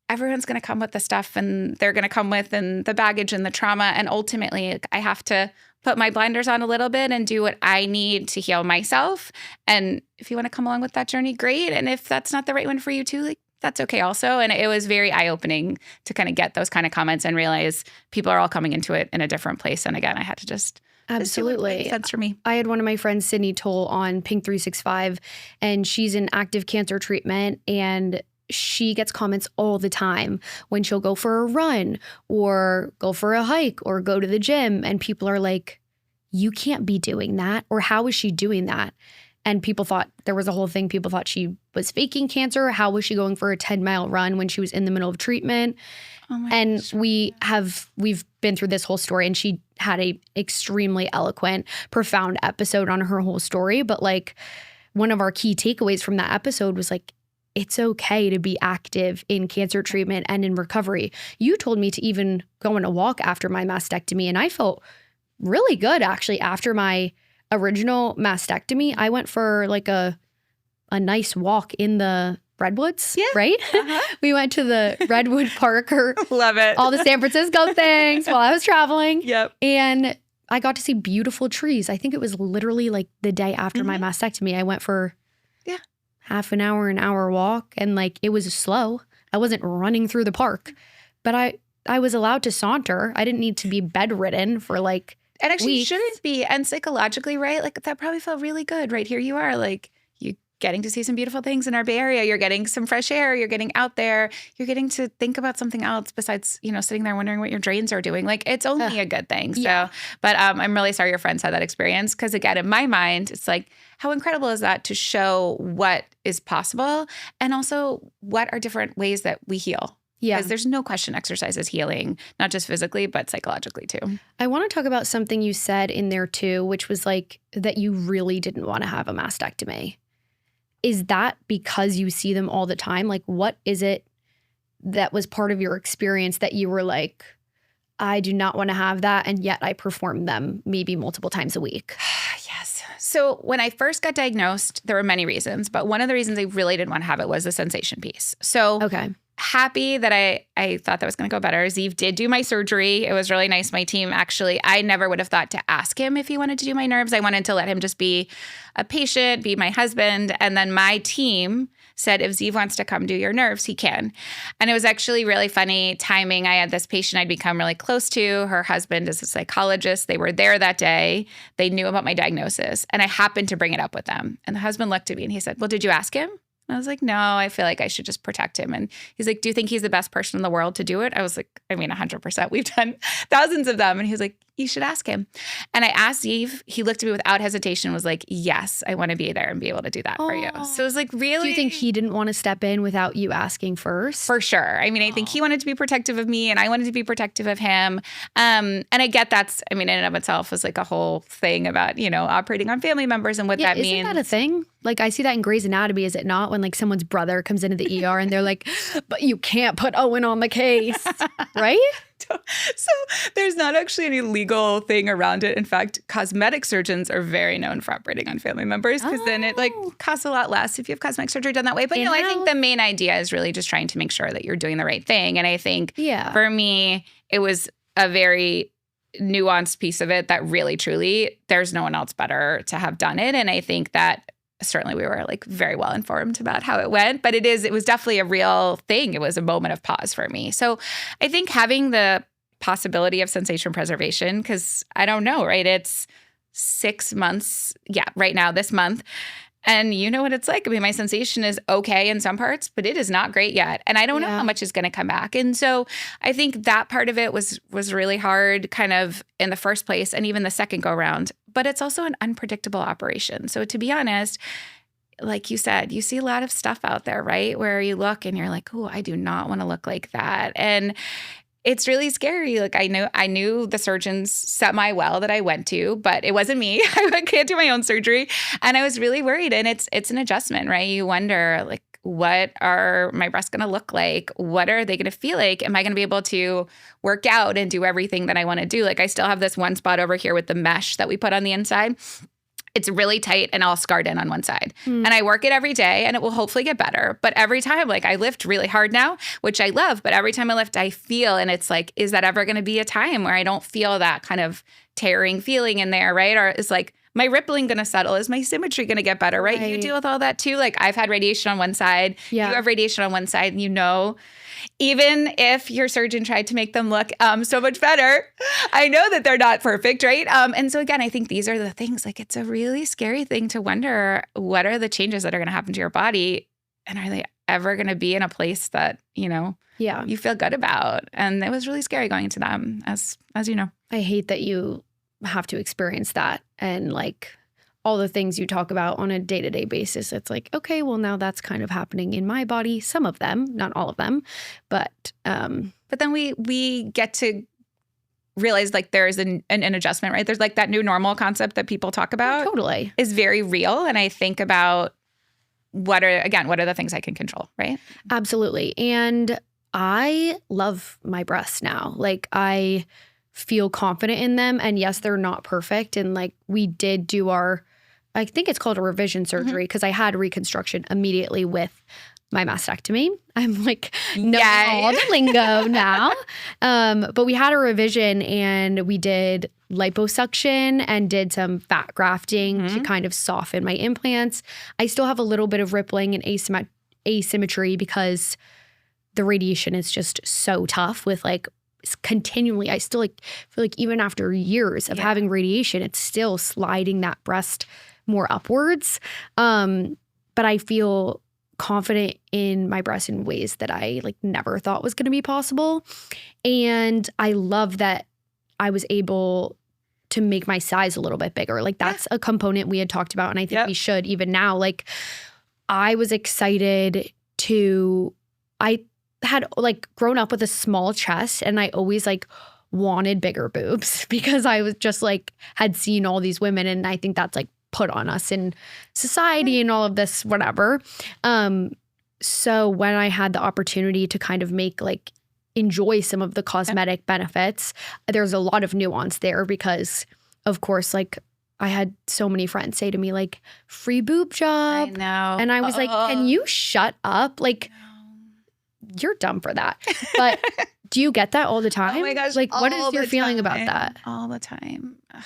B: Everyone's going to come with the stuff and they're going to come with and the baggage and the trauma. And ultimately, I have to put my blinders on a little bit and do what I need to heal myself. And if you want to come along with that journey, great. And if that's not the right one for you too, like that's okay also. And it was very eye-opening to kind of get those kind of comments and realize people are all coming into it in a different place. And again, I had to just
A: absolutely
B: make sense for me.
A: I had one of my friends, Sydney Toll, on Pink 365, and she's in active cancer treatment, and she gets comments all the time when she'll go for a run or go for a hike or go to the gym. And people are like, you can't be doing that. Or how is she doing that? And people thought there was a whole thing. People thought she was faking cancer. How was she going for a 10-mile run when she was in the middle of treatment? And gosh. We've been through this whole story, and she had a extremely eloquent, profound episode on her whole story. But like one of our key takeaways from that episode was like, it's okay to be active in cancer treatment and in recovery. You told me to even go on a walk after my mastectomy, and I felt really good actually after my original mastectomy. I went for like a nice walk in the redwoods, right? Uh-huh. We went to the Redwood Park or
B: love it.
A: All the San Francisco things while I was traveling.
B: Yep.
A: And I got to see beautiful trees. I think it was literally like the day after my mastectomy. I went for half an hour walk, and like it was slow. I wasn't running through the park, but I was allowed to saunter. I didn't need to be bedridden for like
B: and actually
A: weeks.
B: Shouldn't be. And psychologically, right? Like that probably felt really good, right? Here you are, like you getting to see some beautiful things in our Bay Area. You're getting some fresh air. You're getting out there. You're getting to think about something else besides, sitting there wondering what your drains are doing. Like it's only a good thing. So, but I'm really sorry your friends had that experience, because again, in my mind, it's like, how incredible is that to show what is possible and also what are different ways that we heal? Yeah. Because there's no question exercise is healing, not just physically, but psychologically too.
A: I want to talk about something you said in there too, which was like that you really didn't want to have a mastectomy. Is that because you see them all the time? Like, what is it that was part of your experience that you were like, I do not want to have that, and yet I perform them maybe multiple times a week?
B: Yes. So when I first got diagnosed, there were many reasons, but one of the reasons I really didn't want to have it was the sensation piece. So happy that I thought that was going to go better. Zeev did do my surgery. It was really nice. My team actually, I never would have thought to ask him if he wanted to do my nerves. I wanted to let him just be a patient, be my husband. And then my team said, if Zeev wants to come do your nerves, he can. And it was actually really funny timing. I had this patient I'd become really close to. Her husband is a psychologist. They were there that day. They knew about my diagnosis. And I happened to bring it up with them. And the husband looked at me and he said, well, did you ask him? I was like, no, I feel like I should just protect him. And he's like, do you think he's the best person in the world to do it? I was like, 100%. We've done thousands of them. And he was like, you should ask him. And I asked Zeev. He looked at me without hesitation and was like, yes, I want to be there and be able to do that for you. So it was like, really?
A: Do you think he didn't want to step in without you asking first?
B: For sure. I think he wanted to be protective of me and I wanted to be protective of him. And I get that's, in and of itself was like a whole thing about, operating on family members and what that means.
A: Isn't that a thing? Like I see that in Grey's Anatomy, is it not? When like someone's brother comes into the ER and they're like, but you can't put Owen on the case, right?
B: So there's not actually any legal thing around it. In fact, cosmetic surgeons are very known for operating on family members because then it like costs a lot less if you have cosmetic surgery done that way. But I think the main idea is really just trying to make sure that you're doing the right thing. And I think for me, it was a very nuanced piece of it that really, truly, there's no one else better to have done it. And I think that certainly we were like very well informed about how it went, but it was definitely a real thing. It was a moment of pause for me. So I think having the possibility of sensation preservation, because I don't know, right? It's 6 months. Yeah, right now, this month. And you know what it's like. My sensation is okay in some parts, but it is not great yet. And I don't know how much is going to come back. And so I think that part of it was really hard kind of in the first place and even the second go around. But it's also an unpredictable operation. So to be honest, like you said, you see a lot of stuff out there, right? Where you look and you're like, oh, I do not want to look like that. And it's really scary. Like I knew the surgeons semi-well that I went to, but it wasn't me. I can't do my own surgery. And I was really worried. And it's an adjustment, right? You wonder, like, what are my breasts going to look like? What are they going to feel like? Am I going to be able to work out and do everything that I want to do? Like, I still have this one spot over here with the mesh that we put on the inside. It's really tight and all scarred in on one side. And I work it every day and it will hopefully get better. But every time, like, I lift really hard now, which I love, but every time I lift, I feel, and it's like, is that ever going to be a time where I don't feel that kind of tearing feeling in there, right? Or is like my rippling going to settle? Is my symmetry going to get better, right? You deal with all that too. Like, I've had radiation on one side, you have radiation on one side, and even if your surgeon tried to make them look so much better, I know that they're not perfect, right? And so again, I think these are the things, like, it's a really scary thing to wonder, what are the changes that are going to happen to your body? And are they ever going to be in a place that, you feel good about? And it was really scary going into them, as you know.
A: I hate that you have to experience that. And like all the things you talk about on a day-to-day basis, it's like, okay, well, now that's kind of happening in my body. Some of them, not all of them, but
B: then we get to realize, like, there's an adjustment, right? There's like that new normal concept that people talk about.
A: Totally.
B: Is very real. And I think about what are the things I can control, right?
A: Absolutely. And I love my breasts now. Like, I feel confident in them. And yes, they're not perfect. And like, we did do I think it's called a revision surgery, because I had reconstruction immediately with my mastectomy. I'm like, knowing all the lingo now. But we had a revision and we did liposuction and did some fat grafting to kind of soften my implants. I still have a little bit of rippling and asymmetry because the radiation is just so tough with like continually. I still like feel like even after years of having radiation, it's still sliding that breast more upwards. But I feel confident in my breast in ways that I like never thought was going to be possible. And I love that I was able to make my size a little bit bigger. Like, that's a component we had talked about. And I think we should even now. Like, I was excited I had like grown up with a small chest, and I always like wanted bigger boobs because I was just like had seen all these women, and I think that's like put on us in society and all of this whatever. So when I had the opportunity to kind of enjoy some of the cosmetic benefits, there's a lot of nuance there because, of course, like, I had so many friends say to me, like, free boob job.
B: I know.
A: And I was like, can you shut up? Like, you're dumb for that. But do you get that all the time?
B: Oh my gosh.
A: Like, what is your feeling about that?
B: All the time. Ugh.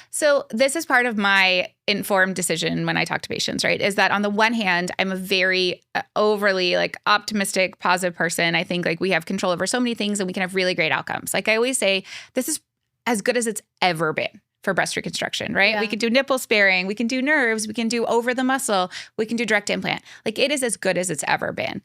B: So this is part of my informed decision when I talk to patients, right? Is that on the one hand, I'm a very overly like optimistic, positive person. I think like we have control over so many things and we can have really great outcomes. Like I always say, this is as good as it's ever been for breast reconstruction, right? Yeah. We can do nipple sparing, we can do nerves, we can do over the muscle, we can do direct implant. Like it is as good as it's ever been.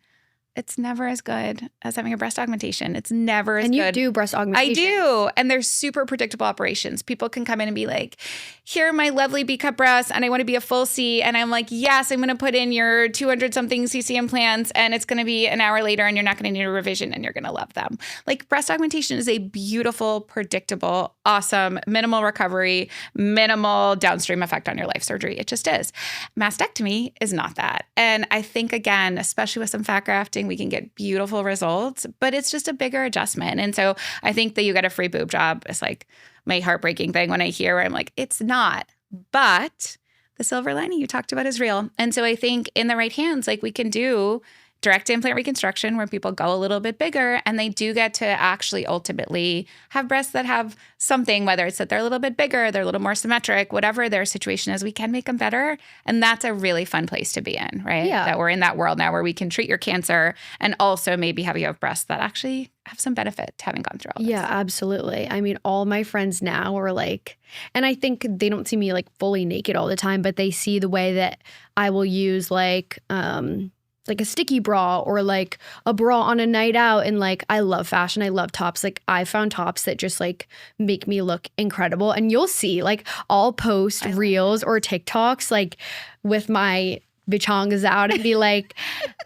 B: It's never as good as having a breast augmentation. It's never as good.
A: And you do breast augmentation.
B: I do. And they're super predictable operations. People can come in and be like, here are my lovely B-cup breasts and I want to be a full C. And I'm like, yes, I'm going to put in your 200 something CC implants and it's going to be an hour later and you're not going to need a revision and you're going to love them. Like breast augmentation is a beautiful, predictable, awesome, minimal recovery, minimal downstream effect on your life surgery. It just is. Mastectomy is not that. And I think, again, especially with some fat grafting, we can get beautiful results, but it's just a bigger adjustment. And so I think that you get a free boob job is like my heartbreaking thing when I hear where I'm like, it's not. But the silver lining you talked about is real. And so I think in the right hands, like we can do direct implant reconstruction where people go a little bit bigger and they do get to actually ultimately have breasts that have something, whether it's that they're a little bit bigger, they're a little more symmetric, whatever their situation is, we can make them better. And that's a really fun place to be in, right?
A: Yeah.
B: That we're in that world now where we can treat your cancer and also maybe have you have breasts that actually have some benefit to having gone through all this.
A: Yeah, absolutely. I mean, all my friends now are like, and I think they don't see me like fully naked all the time, but they see the way that I will use like a sticky bra or like a bra on a night out. And like, I love fashion. I love tops. Like I found tops that just like make me look incredible. And you'll see like I'll post reels or TikToks like with my bichongas out and be like,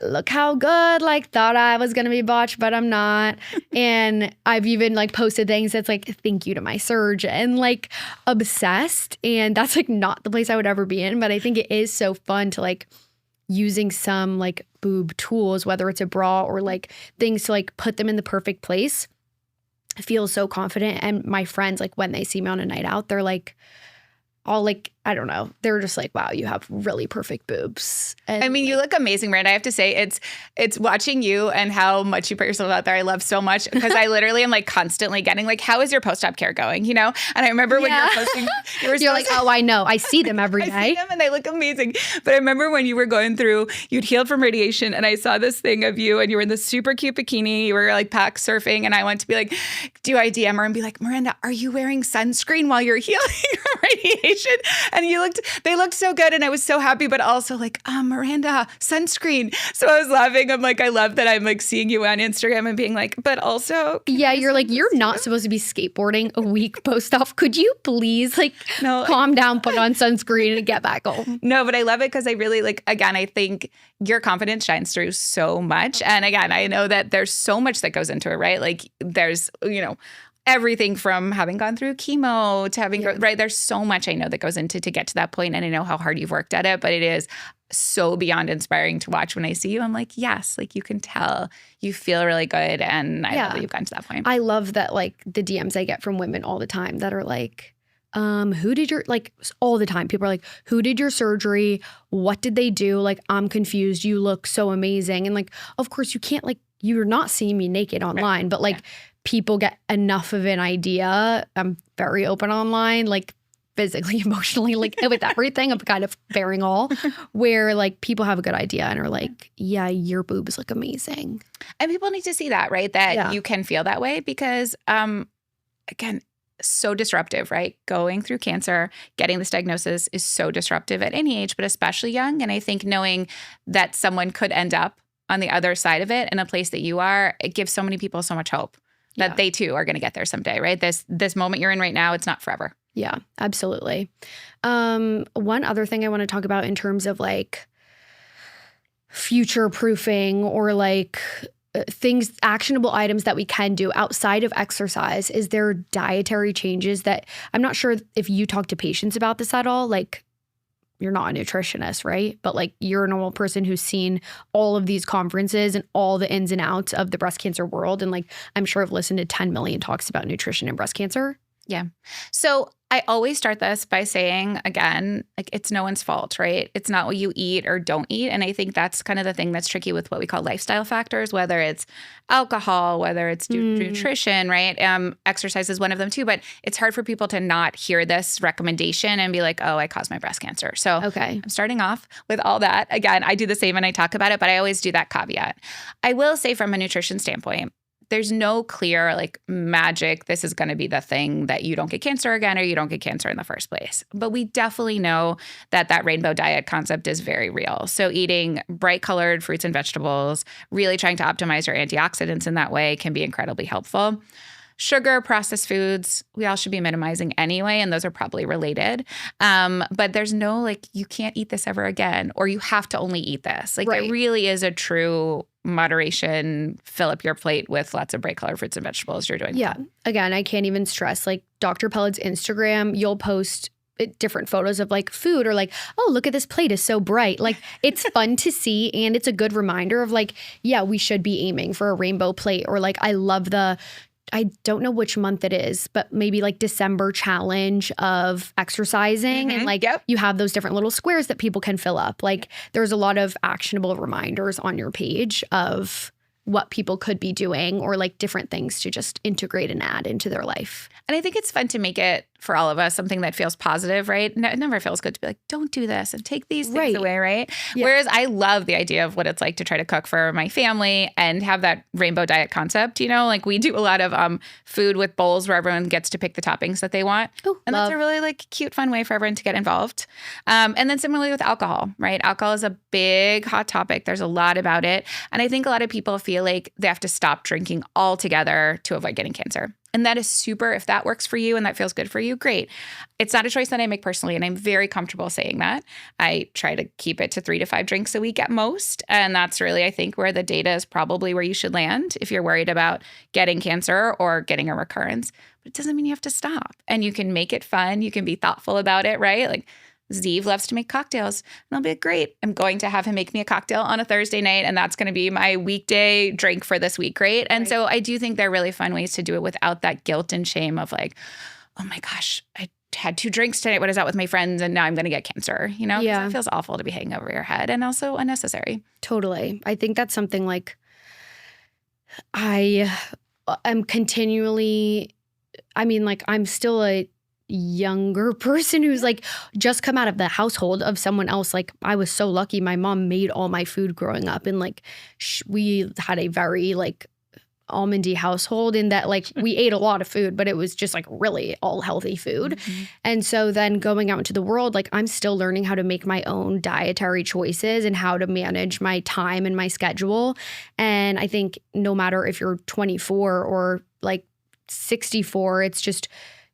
A: look how good, like thought I was going to be botched, but I'm not. And I've even like posted things that's like, thank you to my surgeon, like obsessed. And that's like not the place I would ever be in. But I think it is so fun to like using some like boob tools, whether it's a bra or like things to like put them in the perfect place. I feel so confident. And my friends, like when they see me on a night out, they're like, all like, I don't know. They're just like, wow, you have really perfect boobs. And
B: I mean, you look amazing, Miranda. I have to say, it's watching you and how much you put yourself out there. I love so much because I literally am like constantly getting like, how is your post-op care going? You know? And I remember when you were posting,
A: you're like, oh, I know. I see them every day.
B: I see them and they look amazing. But I remember when you were going through, you'd healed from radiation and I saw this thing of you and you were in this super cute bikini. You were like pack surfing and I went to be like, do I DM her and be like, Miranda, are you wearing sunscreen while you're healing from radiation? And they looked so good and I was so happy, but also like, Miranda, sunscreen. So I was laughing. I'm like, I love that I'm like seeing you on Instagram and being like, but also.
A: Yeah, you're like, you're not supposed to be skateboarding a week post-op. Could you please like calm down, put on sunscreen and get back home?
B: No, but I love it because I really like, again, I think your confidence shines through so much. And again, I know that there's so much that goes into it, right? Like there's, everything from having gone through chemo to having, right? There's so much I know that goes into to get to that point, and I know how hard you've worked at it, but it is so beyond inspiring to watch. When I see you, I'm like, yes, like you can tell you feel really good, and I love that you've gotten to that point.
A: I love that, like the DMs I get from women all the time that are like, who did your, like all the time, people are like, who did your surgery? What did they do? Like, I'm confused. You look so amazing. And like, of course you can't, like, you're not seeing me naked online, but like, people get enough of an idea. I'm very open online, like physically, emotionally, like with everything. I'm kind of bearing all, where like people have a good idea and are like, yeah, your boobs look amazing.
B: And people need to see that, right? That you can feel that way because, again, so disruptive, right? Going through cancer, getting this diagnosis is so disruptive at any age, but especially young. And I think knowing that someone could end up on the other side of it in a place that you are, it gives so many people so much hope. That they too are going to get there someday, right? This moment you're in right now, it's not forever.
A: Yeah, absolutely. One other thing I want to talk about in terms of like future proofing or like things, actionable items that we can do outside of exercise, is there dietary changes that I'm not sure if you talk to patients about this at all? Like, you're not a nutritionist, right? But like you're a normal person who's seen all of these conferences and all the ins and outs of the breast cancer world. And like, I'm sure I've listened to 10 million talks about nutrition and breast cancer.
B: Yeah. So I always start this by saying, again, like it's no one's fault, right? It's not what you eat or don't eat. And I think that's kind of the thing that's tricky with what we call lifestyle factors, whether it's alcohol, whether it's nutrition, right? Exercise is one of them too. But it's hard for people to not hear this recommendation and be like, oh, I caused my breast cancer. So I'm starting off with all that. Again, I do the same when I talk about it, but I always do that caveat. I will say from a nutrition standpoint, there's no clear like magic, this is going to be the thing that you don't get cancer again or you don't get cancer in the first place. But we definitely know that rainbow diet concept is very real. So eating bright colored fruits and vegetables, really trying to optimize your antioxidants in that way can be incredibly helpful. Sugar, processed foods, we all should be minimizing anyway, and those are probably related. But there's no like, you can't eat this ever again, or you have to only eat this. Like it really is a true moderation, fill up your plate with lots of bright colored fruits and vegetables. You're doing
A: fine. Again, I can't even stress, like Dr. Peled's Instagram, you'll post different photos of like food or like, oh, look at this plate is so bright. Like it's fun to see. And it's a good reminder of like, yeah, we should be aiming for a rainbow plate. Or like, I love I don't know which month it is, but maybe like December challenge of exercising. And like you have those different little squares that people can fill up. Like there's a lot of actionable reminders on your page of what people could be doing or like different things to just integrate and add into their life.
B: And I think it's fun to make it, for all of us, something that feels positive, right? It never feels good to be like, don't do this and take these things away, right? Yeah. Whereas I love the idea of what it's like to try to cook for my family and have that rainbow diet concept, like we do a lot of food with bowls where everyone gets to pick the toppings that they want.
A: Ooh,
B: and that's a really like cute, fun way for everyone to get involved. And then similarly with alcohol, right? Alcohol is a big hot topic. There's a lot about it. And I think a lot of people feel like they have to stop drinking altogether to avoid getting cancer. And that is super, if that works for you and that feels good for you, great. It's not a choice that I make personally, and I'm very comfortable saying that. I try to keep it to 3 to 5 drinks a week at most. And that's really, I think, where the data is probably where you should land if you're worried about getting cancer or getting a recurrence. But it doesn't mean you have to stop. And you can make it fun. You can be thoughtful about it, right? Like Zeev loves to make cocktails. And I'll be like, great, I'm going to have him make me a cocktail on a Thursday night. And that's going to be my weekday drink for this week, right? And so I do think they're really fun ways to do it without that guilt and shame of like, oh my gosh, I had 2 drinks tonight. What is that with my friends? And now I'm going to get cancer, you know? Yeah. It feels awful to be hanging over your head and also unnecessary.
A: Totally. I think that's something like I am continually, I'm still a younger person who's like just come out of the household of someone else. Like I was so lucky. My mom made all my food growing up, and like we had a very like almondy household in that like we ate a lot of food, but it was just like really all healthy food. Mm-hmm. And so then going out into the world, like I'm still learning how to make my own dietary choices and how to manage my time and my schedule. And I think no matter if you're 24 or like 64, it's just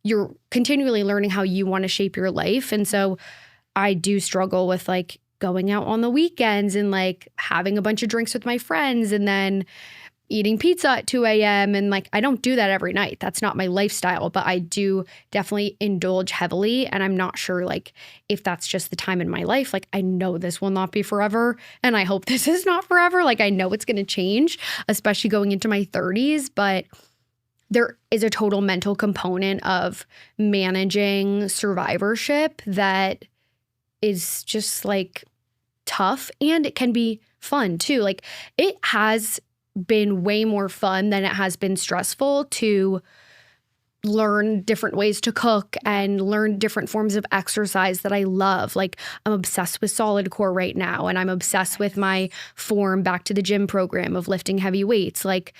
A: you're continually learning how you want to shape your life. And so I do struggle with like going out on the weekends and like having a bunch of drinks with my friends and then eating pizza at 2 a.m. And like, I don't do that every night. That's not my lifestyle, but I do definitely indulge heavily. And I'm not sure like if that's just the time in my life. Like I know this will not be forever. And I hope this is not forever. Like I know it's going to change, especially going into my 30s, but there is a total mental component of managing survivorship that is just like tough, and it can be fun too. Like it has been way more fun than it has been stressful to learn different ways to cook and learn different forms of exercise that I love. Like I'm obsessed with solid core right now, and I'm obsessed with my form back to the gym program of lifting heavy weights. Like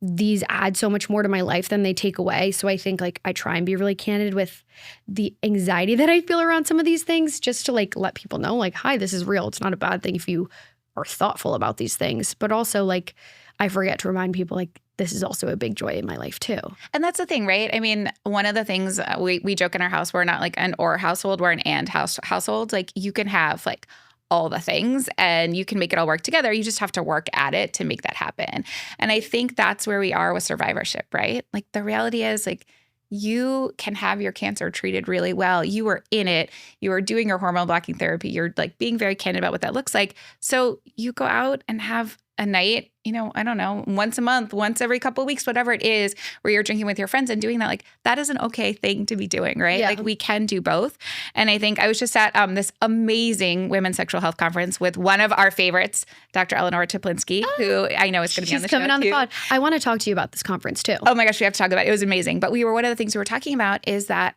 A: these add so much more to my life than they take away. So I think like I try and be really candid with the anxiety that I feel around some of these things, just to like let people know like, hi, this is real. It's not a bad thing if you are thoughtful about these things. But also like I forget to remind people like this is also a big joy in my life too.
B: And that's the thing, right? I mean, one of the things we joke in our house, we're not like an or household, we're an and household. Like you can have like all the things and you can make it all work together. You just have to work at it to make that happen. And I think that's where we are with survivorship, right? Like the reality is like you can have your cancer treated really well. You were in it. You are doing your hormone blocking therapy. You're like being very candid about what that looks like. So you go out and have a night, you know, I don't know, once a month, once every couple of weeks, whatever it is, where you're drinking with your friends and doing that, like that is an okay thing to be doing, right? Yeah. Like we can do both. And I think I was just at this amazing women's sexual health conference with one of our favorites, Dr. Eleanor Teplinsky, who I know is going to be on the show.
A: She's coming on the pod. I want to talk to you about this conference too.
B: Oh my gosh, we have to talk about it. It was amazing. But one of the things we were talking about is that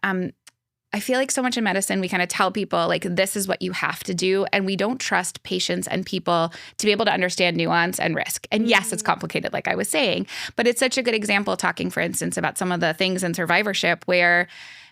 B: I feel like so much in medicine, we kind of tell people like, this is what you have to do. And we don't trust patients and people to be able to understand nuance and risk. And yes, it's complicated, like I was saying, but it's such a good example talking, for instance, about some of the things in survivorship where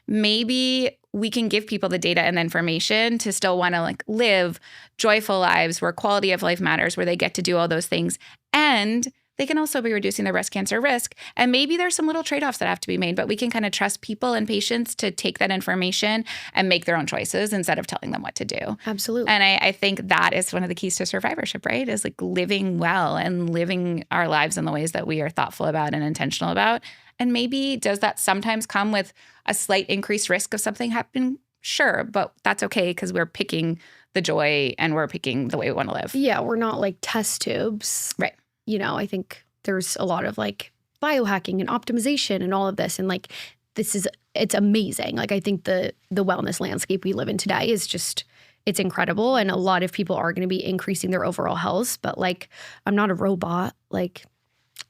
B: maybe we can give people the data and the information to still want to like live joyful lives where quality of life matters, where they get to do all those things. And they can also be reducing their breast cancer risk. And maybe there's some little trade-offs that have to be made, but we can kind of trust people and patients to take that information and make their own choices instead of telling them what to do.
A: Absolutely.
B: And I think that is one of the keys to survivorship, right? Is like living well and living our lives in the ways that we are thoughtful about and intentional about. And maybe does that sometimes come with a slight increased risk of something happening? Sure, but that's okay because we're picking the joy and we're picking the way we want to live.
A: Yeah, we're not like test tubes.
B: Right.
A: You know, I think there's a lot of like biohacking and optimization and all of this. And like, it's amazing. Like, I think the wellness landscape we live in today is just, it's incredible. And a lot of people are going to be increasing their overall health. But like, I'm not a robot. Like,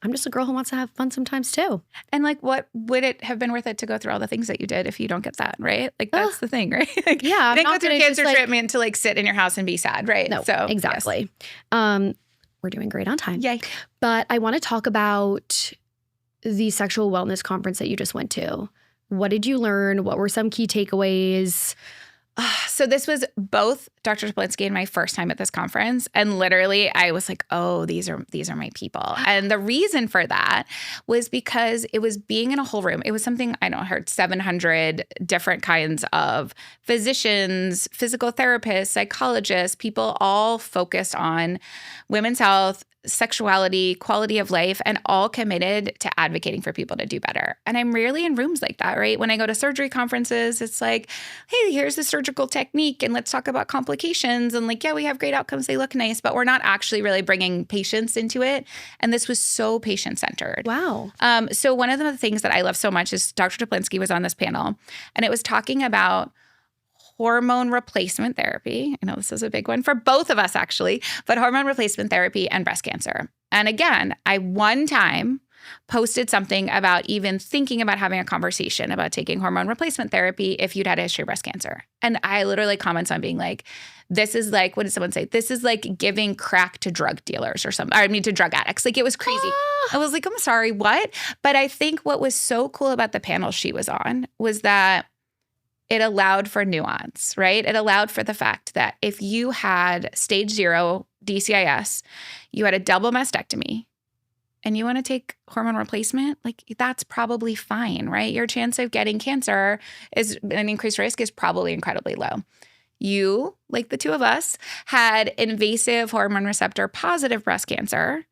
A: I'm just a girl who wants to have fun sometimes too.
B: And like, what would it have been worth it to go through all the things that you did if you don't get that, right? Like, that's the thing, right? Like,
A: yeah.
B: You didn't go through cancer treatment to like sit in your house and be sad, right?
A: No,
B: so
A: exactly. Yes. We're doing great on time.
B: Yay.
A: But I want to talk about the sexual wellness conference that you just went to. What did you learn? What were some key takeaways?
B: So this was both Dr. Toplinsky and my first time at this conference. And literally I was like, oh, these are my people. And the reason for that was because it was being in a whole room. It was something, I heard 700 different kinds of physicians, physical therapists, psychologists, people all focused on women's health, sexuality, quality of life, and all committed to advocating for people to do better. And I'm rarely in rooms like that, right? When I go to surgery conferences, it's like, hey, here's the surgical technique and let's talk about complications. And like, yeah, we have great outcomes. They look nice, but we're not actually really bringing patients into it. And this was so patient-centered.
A: Wow.
B: So one of the things that I love so much is Dr. Toplinsky was on this panel and it was talking about hormone replacement therapy. I know this is a big one for both of us, actually, but hormone replacement therapy and breast cancer. And again, I one time posted something about even thinking about having a conversation about taking hormone replacement therapy if you'd had a history of breast cancer. And I literally comments on being like, this is like, what did someone say? This is like giving crack to drug dealers or something. I mean, to drug addicts. Like, it was crazy. I was like, I'm sorry, what? But I think what was so cool about the panel she was on was that it allowed for nuance, right? It allowed for the fact that if you had stage 0 DCIS, you had a double mastectomy, and you want to take hormone replacement, like that's probably fine, right? Your chance of getting cancer is an increased risk is probably incredibly low. You, like the two of us, had invasive hormone receptor positive breast cancer,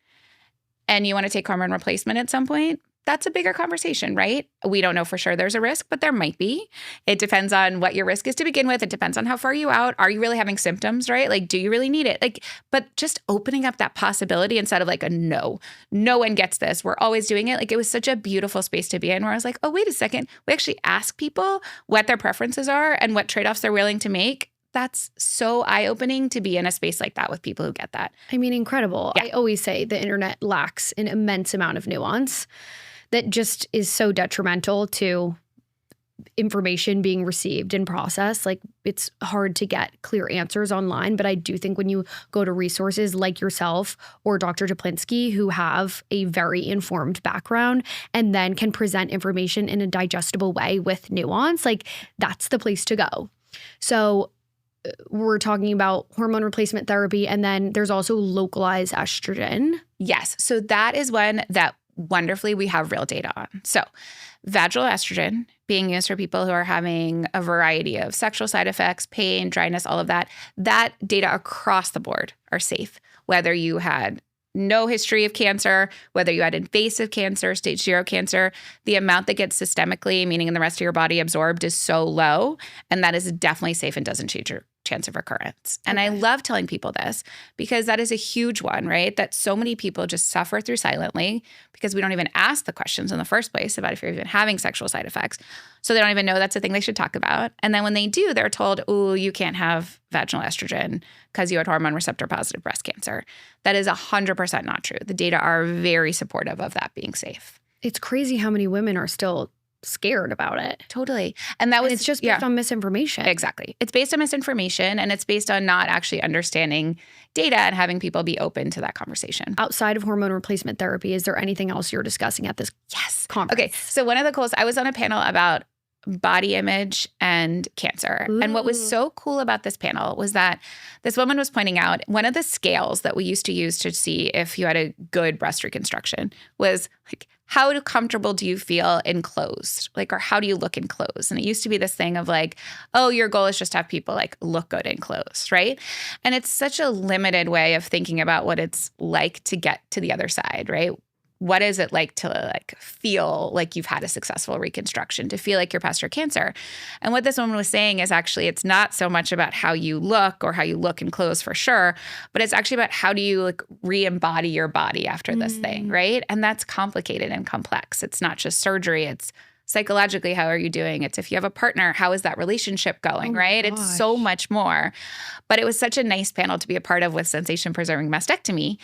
B: and you want to take hormone replacement at some point. That's a bigger conversation, right? We don't know for sure there's a risk, but there might be. It depends on what your risk is to begin with. It depends on how far you out. Are you really having symptoms, right? Like, do you really need it? Like, but just opening up that possibility instead of like a no one gets this. We're always doing it. Like, it was such a beautiful space to be in where I was like, oh, wait a second. We actually ask people what their preferences are and what trade-offs they're willing to make. That's so eye-opening to be in a space like that with people who get that.
A: I mean, incredible.
B: Yeah.
A: I always say the internet lacks an immense amount of nuance that just is so detrimental to information being received and processed. Like, it's hard to get clear answers online, but I do think when you go to resources like yourself or Dr. Toplinsky, who have a very informed background and then can present information in a digestible way with nuance, like that's the place to go. So we're talking about hormone replacement therapy, and then there's also localized estrogen.
B: Yes. So that is one that wonderfully we have real data on. So vaginal estrogen being used for people who are having a variety of sexual side effects, pain, dryness, all of that data across the board are safe. Whether you had no history of cancer, whether you had invasive cancer, stage 0 cancer, the amount that gets systemically, meaning in the rest of your body, absorbed is so low. And that is definitely safe and doesn't change your chance of recurrence. And I love telling people this because that is a huge one, right? That so many people just suffer through silently because we don't even ask the questions in the first place about if you're even having sexual side effects. So they don't even know that's a thing they should talk about. And then when they do, they're told, oh, you can't have vaginal estrogen because you had hormone receptor positive breast cancer. That is 100% not true. The data are very supportive of that being safe.
A: It's crazy how many women are still scared about it.
B: Totally. And that was,
A: it's just based on misinformation.
B: Exactly. It's based on misinformation, and it's based on not actually understanding data and having people be open to that conversation.
A: Outside of hormone replacement therapy, is there anything else you're discussing at this conference?
B: Okay. So one of the coolest, I was on a panel about body image and cancer.
A: Ooh.
B: And what was so cool about this panel was that this woman was pointing out one of the scales that we used to use to see if you had a good breast reconstruction was like, how comfortable do you feel in clothes? Like, or how do you look in clothes? And it used to be this thing of like, oh, your goal is just to have people like look good in clothes, right? And it's such a limited way of thinking about what it's like to get to the other side, right? What is it like to like feel like you've had a successful reconstruction, to feel like you're past your cancer? And what this woman was saying is actually it's not so much about how you look or how you look in clothes for sure, but it's actually about how do you like re-embody your body after this thing, right? And that's complicated and complex. It's not just surgery. It's psychologically, how are you doing? It's if you have a partner, how is that relationship going, right?
A: Gosh.
B: It's so much more. But it was such a nice panel to be a part of with sensation-preserving mastectomy,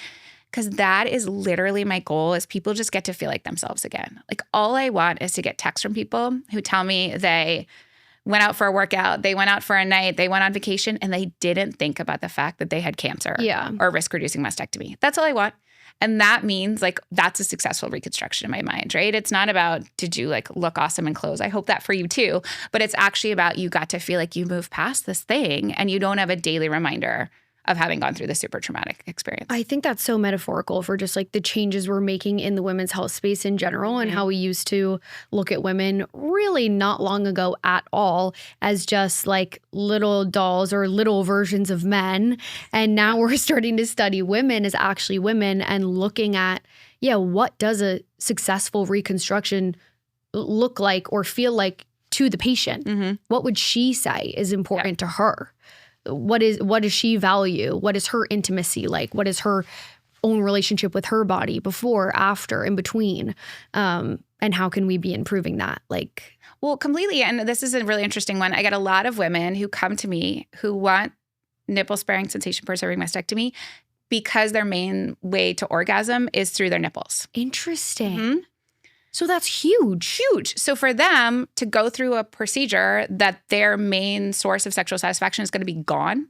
B: because that is literally my goal is people just get to feel like themselves again. Like all I want is to get texts from people who tell me they went out for a workout, they went out for a night, they went on vacation, and they didn't think about the fact that they had cancer or risk-reducing mastectomy. That's all I want. And that means like that's a successful reconstruction in my mind, right? It's not about did you like look awesome in clothes? I hope that for you too. But it's actually about you got to feel like you moved past this thing and you don't have a daily reminder of having gone through the super traumatic experience.
A: I think that's so metaphorical for just like the changes we're making in the women's health space in general and how we used to look at women really not long ago at all as just like little dolls or little versions of men. And now we're starting to study women as actually women and looking at, what does a successful reconstruction look like or feel like to the patient? What would she say is important to her? What does she value? What is her intimacy like? What is her own relationship with her body before, after, in between? And how can we be improving that?
B: Well, completely. And this is a really interesting one. I get a lot of women who come to me who want nipple-sparing sensation-preserving mastectomy because their main way to orgasm is through their nipples.
A: Interesting. So that's huge.
B: Huge. So for them to go through a procedure that their main source of sexual satisfaction is going to be gone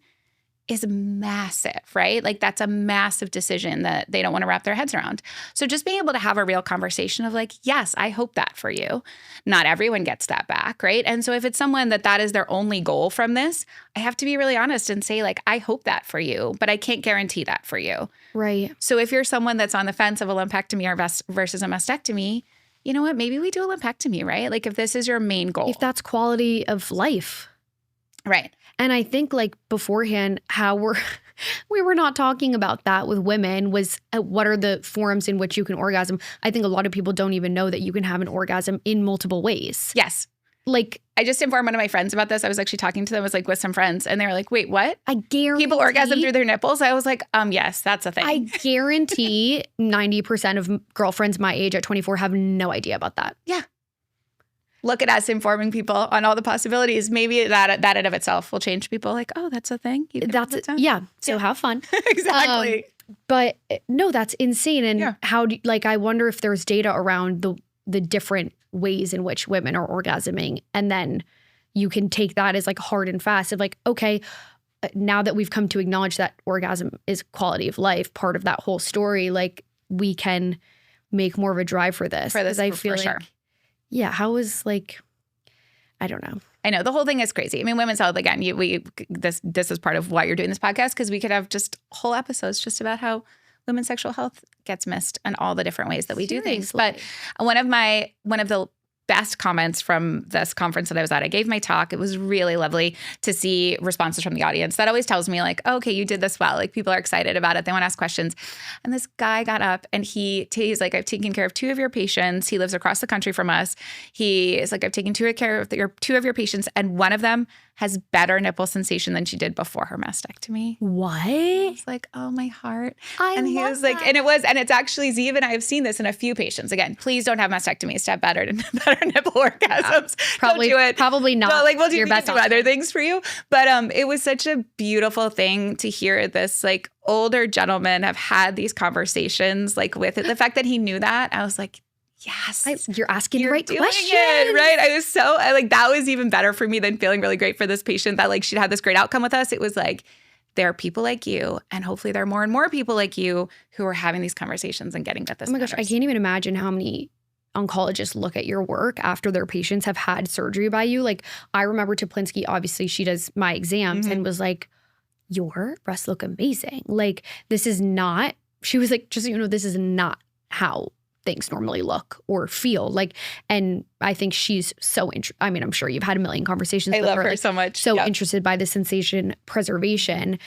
B: is massive, right? Like that's a massive decision that they don't want to wrap their heads around. So just being able to have a real conversation of like, yes, I hope that for you. Not everyone gets that back, right? And so if it's someone that is their only goal from this, I have to be really honest and say like, I hope that for you, but I can't guarantee that for you.
A: Right.
B: So if you're someone that's on the fence of a lumpectomy or versus a mastectomy, you know what? Maybe we do a lumpectomy, right? Like if this is your main goal.
A: If that's quality of life.
B: Right.
A: And I think like beforehand, how we were not talking about that with women was what are the forms in which you can orgasm. I think a lot of people don't even know that you can have an orgasm in multiple ways.
B: Yes.
A: Like
B: I just informed one of my friends about this. I was actually talking to them. I was like with some friends and they were like, wait, what?
A: I guarantee
B: people orgasm through their nipples. I was like, yes, that's a thing.
A: I guarantee 90% of girlfriends my age at 24 have no idea about that.
B: Yeah. Look at us informing people on all the possibilities. Maybe that in and of itself will change people like, oh, that's a thing.
A: That's it. Yeah. So have fun.
B: Exactly.
A: But no, that's insane. And how do I wonder if there's data around the different ways in which women are orgasming. And then you can take that as like hard and fast of like, okay, now that we've come to acknowledge that orgasm is quality of life, part of that whole story, like we can make more of a drive for this.
B: For this,
A: I feel
B: for
A: like,
B: sure.
A: Yeah, how is like, I don't know.
B: I know the whole thing is crazy. I mean, women's health, again, this is part of why you're doing this podcast, because we could have just whole episodes just about how women's sexual health gets missed and all the different ways that we do things. But one of the best comments from this conference that I was at, I gave my talk. It was really lovely to see responses from the audience. That always tells me like, oh, okay, you did this well. Like people are excited about it. They want to ask questions. And this guy got up and he's like, I've taken care of 2 of your patients. He lives across the country from us. He is like, I've taken care of 2 of your patients. And one of them has better nipple sensation than she did before her mastectomy.
A: What?
B: I was like, oh, my heart. And he was like,
A: that.
B: and it's actually, Zeev and I have seen this in a few patients. Again, please don't have mastectomies to have better nipple orgasms.
A: Probably,
B: don't do it.
A: Probably not.
B: No, like we'll do
A: your best
B: other things for you. But it was such a beautiful thing to hear this like older gentleman have had these conversations like with it. The fact that he knew that, I was like, yes,
A: you're asking the right
B: doing
A: questions.
B: It, right? I was that was even better for me than feeling really great for this patient that like she'd had this great outcome with us. It was like, there are people like you, and hopefully there are more and more people like you who are having these conversations and getting that this
A: Oh my gosh,
B: matters.
A: I can't even imagine how many oncologists look at your work after their patients have had surgery by you. Like I remember Toplinsky, obviously she does my exams and was like, your breasts look amazing. Like this is not, she was like, just so you know, this is not how things normally look or feel like. And I think she's so I mean, I'm sure you've had a million conversations with
B: I love her
A: like,
B: so much.
A: So interested by the sensation preservation.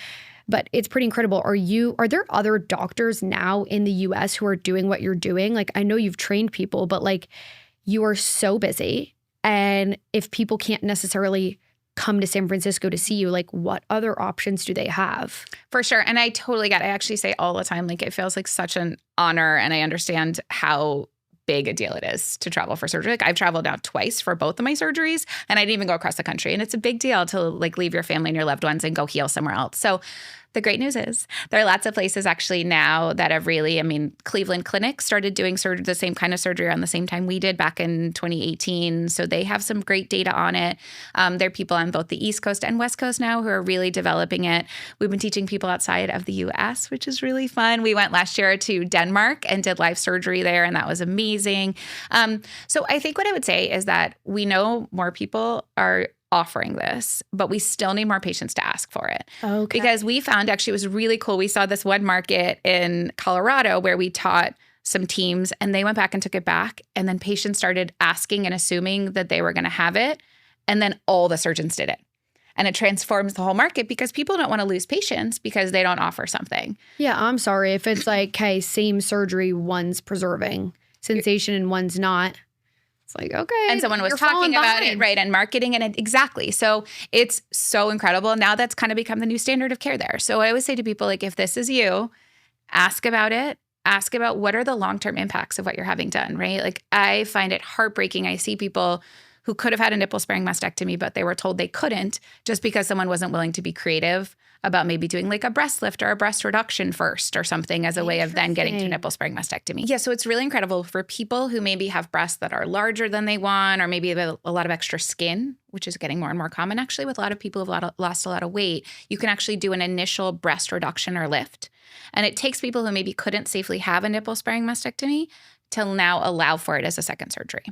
A: But it's pretty incredible. Are there other doctors now in the US who are doing what you're doing? Like I know you've trained people, but like you are so busy. And if people can't necessarily come to San Francisco to see you, like what other options do they have?
B: For sure. And I totally get it. I actually say all the time, like it feels like such an honor, and I understand how big a deal it is to travel for surgery. Like I've traveled now twice for both of my surgeries, and I didn't even go across the country. And it's a big deal to like leave your family and your loved ones and go heal somewhere else. So The great news is there are lots of places actually now that have really, Cleveland Clinic started doing the same kind of surgery around the same time we did back in 2018. So they have some great data on it. There are people on both the East Coast and West Coast now who are really developing it. We've been teaching people outside of the US, which is really fun. We went last year to Denmark and did live surgery there, and that was amazing. So I think what I would say is that we know more people are offering this, but we still need more patients to ask for it.
A: Okay.
B: Because we found actually it was really cool. We saw this one market in Colorado where we taught some teams and they went back and took it back. And then patients started asking and assuming that they were going to have it. And then all the surgeons did it. And it transforms the whole market because people don't want to lose patients because they don't offer something.
A: Yeah, I'm sorry. If it's like, hey, same surgery, one's preserving sensation and one's not. It's like, okay.
B: And someone was talking about it, right, and marketing it. Exactly. So it's so incredible. Now that's kind of become the new standard of care there. So I always say to people, like, if this is you, ask about it. Ask about what are the long-term impacts of what you're having done, right? Like, I find it heartbreaking. I see people who could have had a nipple-sparing mastectomy, but they were told they couldn't just because someone wasn't willing to be creative about maybe doing like a breast lift or a breast reduction first or something as a way of then getting to a nipple-sparing mastectomy. Yeah, so it's really incredible for people who maybe have breasts that are larger than they want or maybe have a lot of extra skin, which is getting more and more common actually with a lot of people who've lost a lot of weight. You can actually do an initial breast reduction or lift. And it takes people who maybe couldn't safely have a nipple-sparing mastectomy to now allow for it as a second surgery.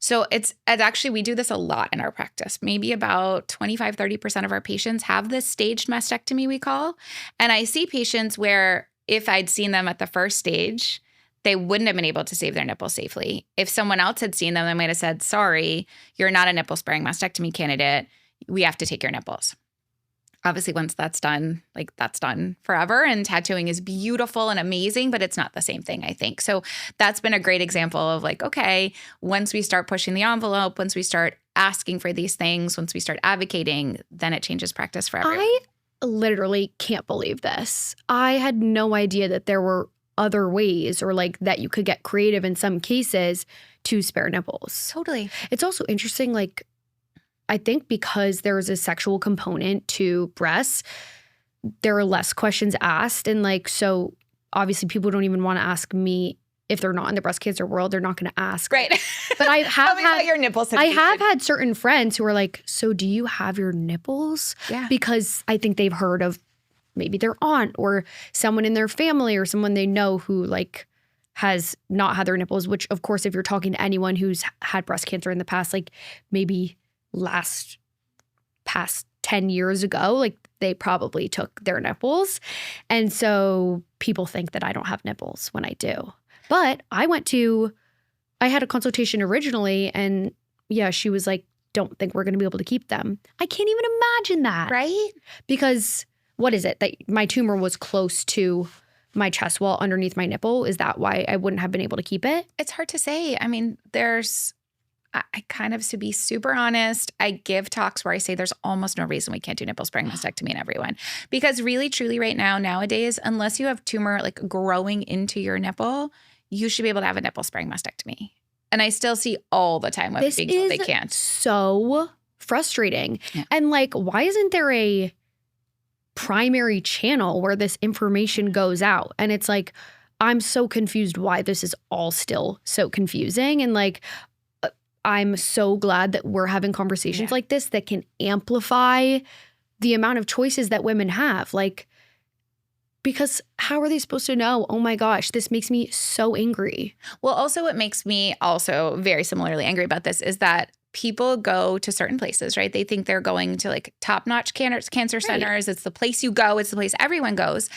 B: So it's actually, we do this a lot in our practice. Maybe about 25, 30% of our patients have this staged mastectomy we call. And I see patients where if I'd seen them at the first stage, they wouldn't have been able to save their nipples safely. If someone else had seen them, they might have said, sorry, you're not a nipple-sparing mastectomy candidate. We have to take your nipples. Obviously, once that's done, like that's done forever. And tattooing is beautiful and amazing, but it's not the same thing, I think. So that's been a great example of like, okay, once we start pushing the envelope, once we start asking for these things, once we start advocating, then it changes practice for everyone.
A: I literally can't believe this. I had no idea that there were other ways or like that you could get creative in some cases to spare nipples.
B: Totally.
A: It's also interesting, like, I think because there's a sexual component to breasts, there are less questions asked. And like, so obviously people don't even want to ask me if they're not in the breast cancer world, they're not going to ask.
B: Right.
A: But I have had
B: your nipples.
A: I have had certain friends who are like, so do you have your nipples?
B: Yeah.
A: Because I think they've heard of maybe their aunt or someone in their family or someone they know who like has not had their nipples, which of course, if you're talking to anyone who's had breast cancer in the past, like maybe past 10 years ago, like they probably took their nipples. And so people think that I don't have nipples when I do. But I had a consultation originally and yeah, she was like, don't think we're going to be able to keep them. I can't even imagine that.
B: Right?
A: Because what is it? That my tumor was close to my chest wall underneath my nipple. Is that why I wouldn't have been able to keep it?
B: It's hard to say. I mean, I kind of, to be super honest, I give talks where I say there's almost no reason we can't do nipple-sparing mastectomy in everyone. Because really, truly right now, nowadays, unless you have tumor like growing into your nipple, you should be able to have a nipple-sparing mastectomy. And I still see all the time women being told they can't.
A: So frustrating.
B: Yeah.
A: And like, why isn't there a primary channel where this information goes out? And it's like, I'm so confused why this is all still so confusing. And like, I'm so glad that we're having conversations like this that can amplify the amount of choices that women have. Like, because how are they supposed to know? Oh my gosh, this makes me so angry.
B: Well, also what makes me also very similarly angry about this is that people go to certain places, right? They think they're going to like top-notch cancer centers. Right. It's the place you go. It's the place everyone goes.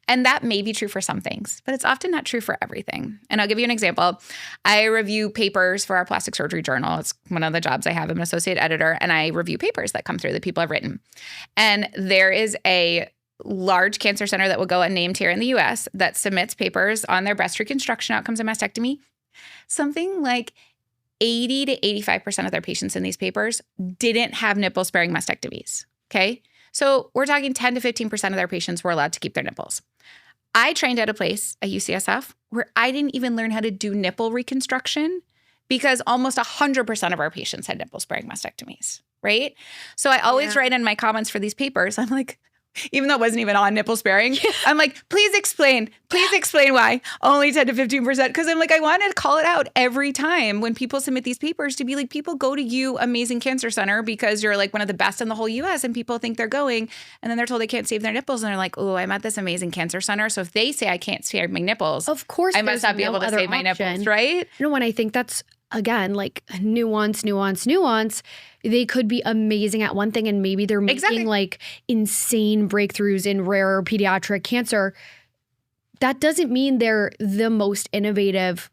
B: And that may be true for some things, but it's often not true for everything. And I'll give you an example. I review papers for our plastic surgery journal. It's one of the jobs I have. I'm an associate editor, and I review papers that come through that people have written. And there is a large cancer center that will go unnamed here in the US that submits papers on their breast reconstruction outcomes and mastectomy. Something like 80 to 85% of their patients in these papers didn't have nipple-sparing mastectomies, okay? So we're talking 10 to 15% of their patients were allowed to keep their nipples. I trained at a place, at UCSF, where I didn't even learn how to do nipple reconstruction because almost 100% of our patients had nipple-sparing mastectomies, right? So I always write in my comments for these papers, I'm like, even though it wasn't even on nipple sparing. I'm like, please explain why only 10 to 15%. Because I'm like, I want to call it out every time when people submit these papers to be like, people go to you, amazing cancer center, because you're like one of the best in the whole US and people think they're going. And then they're told they can't save their nipples. And they're like, oh, I'm at this amazing cancer center. So if they say I can't save my nipples,
A: of course,
B: I must not be able to save my nipples, right?
A: No, and I think that's, again, like nuance. They could be amazing at one thing and maybe they're making like insane breakthroughs in rare pediatric cancer. That doesn't mean they're the most innovative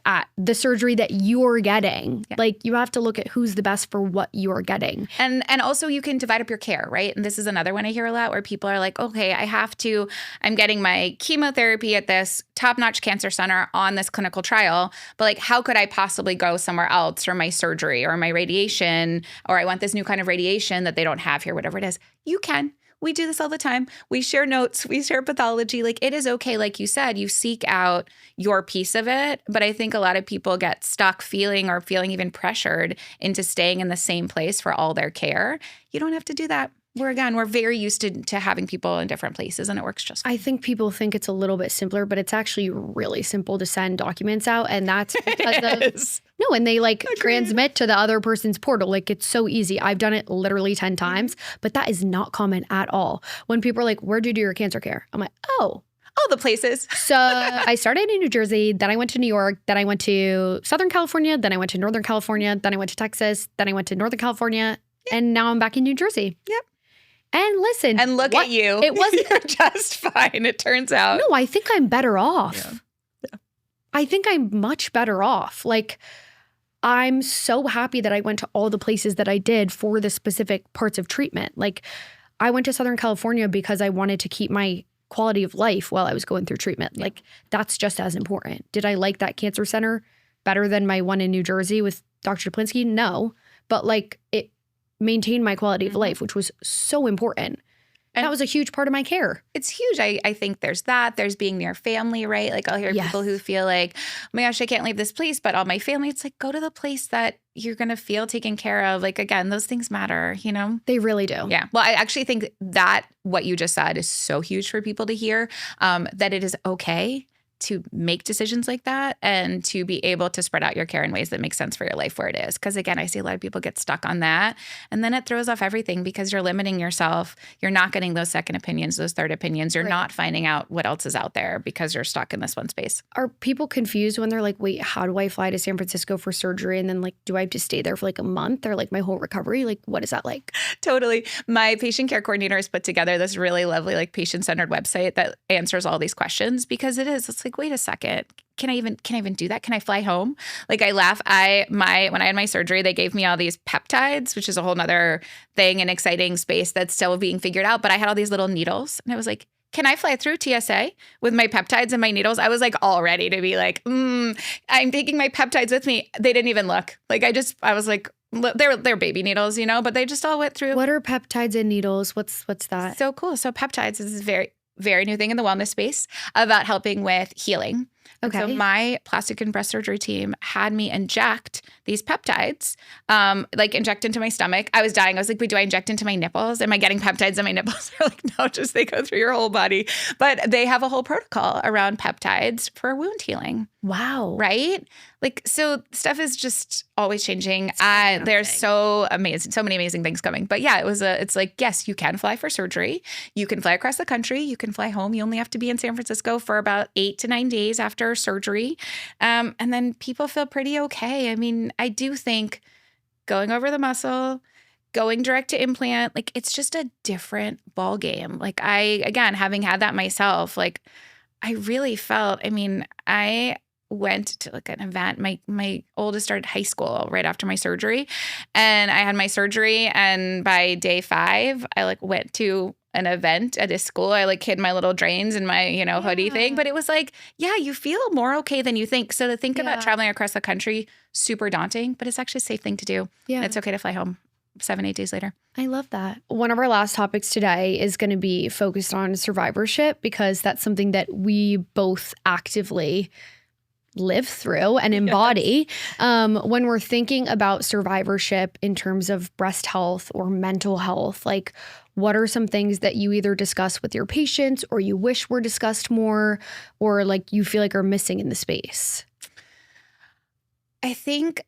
A: at the surgery that you're getting. Yeah. Like you have to look at who's the best for what you're getting.
B: And also you can divide up your care, right? And this is another one I hear a lot where people are like, okay, I'm getting my chemotherapy at this top-notch cancer center on this clinical trial, but like how could I possibly go somewhere else for my surgery or my radiation, or I want this new kind of radiation that they don't have here, whatever it is. You can. We do this all the time. We share notes. We share pathology. Like it is okay. Like you said, you seek out your piece of it. But I think a lot of people get stuck feeling even pressured into staying in the same place for all their care. You don't have to do that. We're very used to having people in different places and it works just fine.
A: I think people think it's a little bit simpler, but it's actually really simple to send documents out. And that's because and they like transmit to the other person's portal. Like it's so easy. I've done it literally 10 times, but that is not common at all. When people are like, where'd you do your cancer care? I'm like, oh,
B: the places.
A: So I started in New Jersey, then I went to New York, then I went to Southern California, then I went to Northern California, then I went to Texas, then I went to Northern California, and now I'm back in New Jersey.
B: Yep.
A: And listen.
B: And look at you.
A: It wasn't.
B: You're just fine, it turns out.
A: No, I think I'm better off.
B: Yeah.
A: I think I'm much better off. Like, I'm so happy that I went to all the places that I did for the specific parts of treatment. Like, I went to Southern California because I wanted to keep my quality of life while I was going through treatment. Yeah. Like, that's just as important. Did I like that cancer center better than my one in New Jersey with Dr. Chaplinsky? No. But, like, it maintain my quality of life, which was so important. And that was a huge part of my care.
B: It's huge. I think there's that. There's being near family, right? Like I'll hear people who feel like, oh my gosh, I can't leave this place, but all my family, it's like, go to the place that you're going to feel taken care of. Like, again, those things matter, you know?
A: They really do.
B: Yeah. Well, I actually think that what you just said is so huge for people to hear, that it is okay to make decisions like that and to be able to spread out your care in ways that make sense for your life where it is. Because again, I see a lot of people get stuck on that and then it throws off everything because you're limiting yourself. You're not getting those second opinions, those third opinions. You're not finding out what else is out there because you're stuck in this one space.
A: Are people confused when they're like, wait, how do I fly to San Francisco for surgery? And then like, do I have to stay there for like a month or like my whole recovery? Like, what is that like?
B: Totally. My patient care coordinator has put together this really lovely, like patient-centered website that answers all these questions because it's like, wait a second. Can I even do that? Can I fly home? Like I laugh. When I had my surgery, they gave me all these peptides, which is a whole nother thing and exciting space that's still being figured out. But I had all these little needles and I was like, can I fly through TSA with my peptides and my needles? I was like all ready to be like, I'm taking my peptides with me. They didn't even look. Like I was like, they're baby needles, you know, but they just all went through.
A: What are peptides and needles? What's that?
B: So cool. So peptides is very, very new thing in the wellness space about helping with healing. Okay. So my plastic and breast surgery team had me inject these peptides, like inject into my stomach. I was dying. I was like, wait, do I inject into my nipples? Am I getting peptides in my nipples? They're like, no, just they go through your whole body. But they have a whole protocol around peptides for wound healing.
A: Wow.
B: Right? Like, so stuff is just always changing. There's so many amazing things coming. But yeah, it's like, yes, you can fly for surgery. You can fly across the country. You can fly home. You only have to be in San Francisco for about 8 to 9 days after surgery. And then people feel pretty okay. I mean, I do think going over the muscle, going direct to implant, like it's just a different ball game. Like again, having had that myself, like I really felt, I went to like an event. My oldest started high school right after my surgery and I had my surgery. And by day 5, I like went to an event at a school. I like hid my little drains in my, hoodie thing. But it was like, yeah, you feel more okay than you think. So to think about traveling across the country, super daunting, but it's actually a safe thing to do. Yeah. And it's okay to fly home 7-8 days later.
A: I love that. One of our last topics today is going to be focused on survivorship because that's something that we both actively live through and embody. When we're thinking about survivorship in terms of breast health or mental health, like what are some things that you either discuss with your patients or you wish were discussed more or like you feel like are missing in the space?
B: I think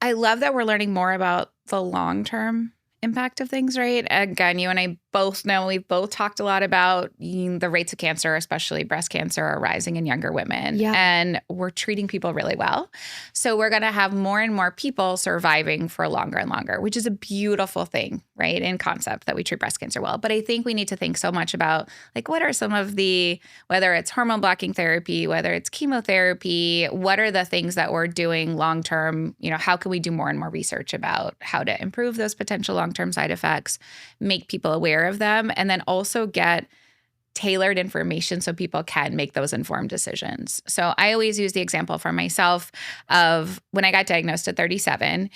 B: I love that we're learning more about the long-term impact of things, right? Again, you and I both know we've both talked a lot about the rates of cancer, especially breast cancer, are rising in younger women.
A: Yeah.
B: And we're treating people really well. So we're going to have more and more people surviving for longer and longer, which is a beautiful thing, right? In concept that we treat breast cancer well. But I think we need to think so much about like what are some of the, whether it's hormone blocking therapy, whether it's chemotherapy, what are the things that we're doing long term? You know, how can we do more and more research about how to improve those potential long-term side effects, make people aware of them, and then also get tailored information so people can make those informed decisions. So I always use the example for myself of when I got diagnosed at 37,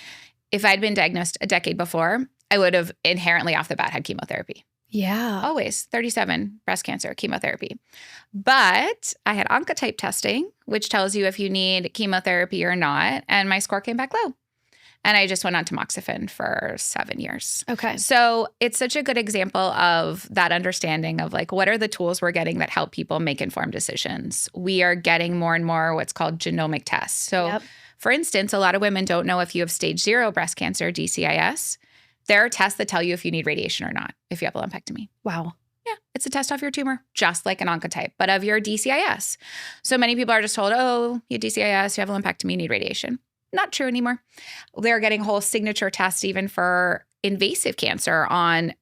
B: if I'd been diagnosed a decade before, I would have inherently off the bat had chemotherapy.
A: Yeah.
B: Always 37, breast cancer, chemotherapy. But I had oncotype testing, which tells you if you need chemotherapy or not. And my score came back low. And I just went on tamoxifen for 7 years.
A: Okay.
B: So it's such a good example of that understanding of like, what are the tools we're getting that help people make informed decisions? We are getting more and more what's called genomic tests. So for instance, a lot of women don't know if you have stage 0 breast cancer, DCIS. There are tests that tell you if you need radiation or not, if you have a lumpectomy.
A: Wow.
B: Yeah, it's a test of your tumor, just like an oncotype, but of your DCIS. So many people are just told, oh, you have DCIS, you have a lumpectomy, you need radiation. Not true anymore. They're getting whole signature tests even for invasive cancer on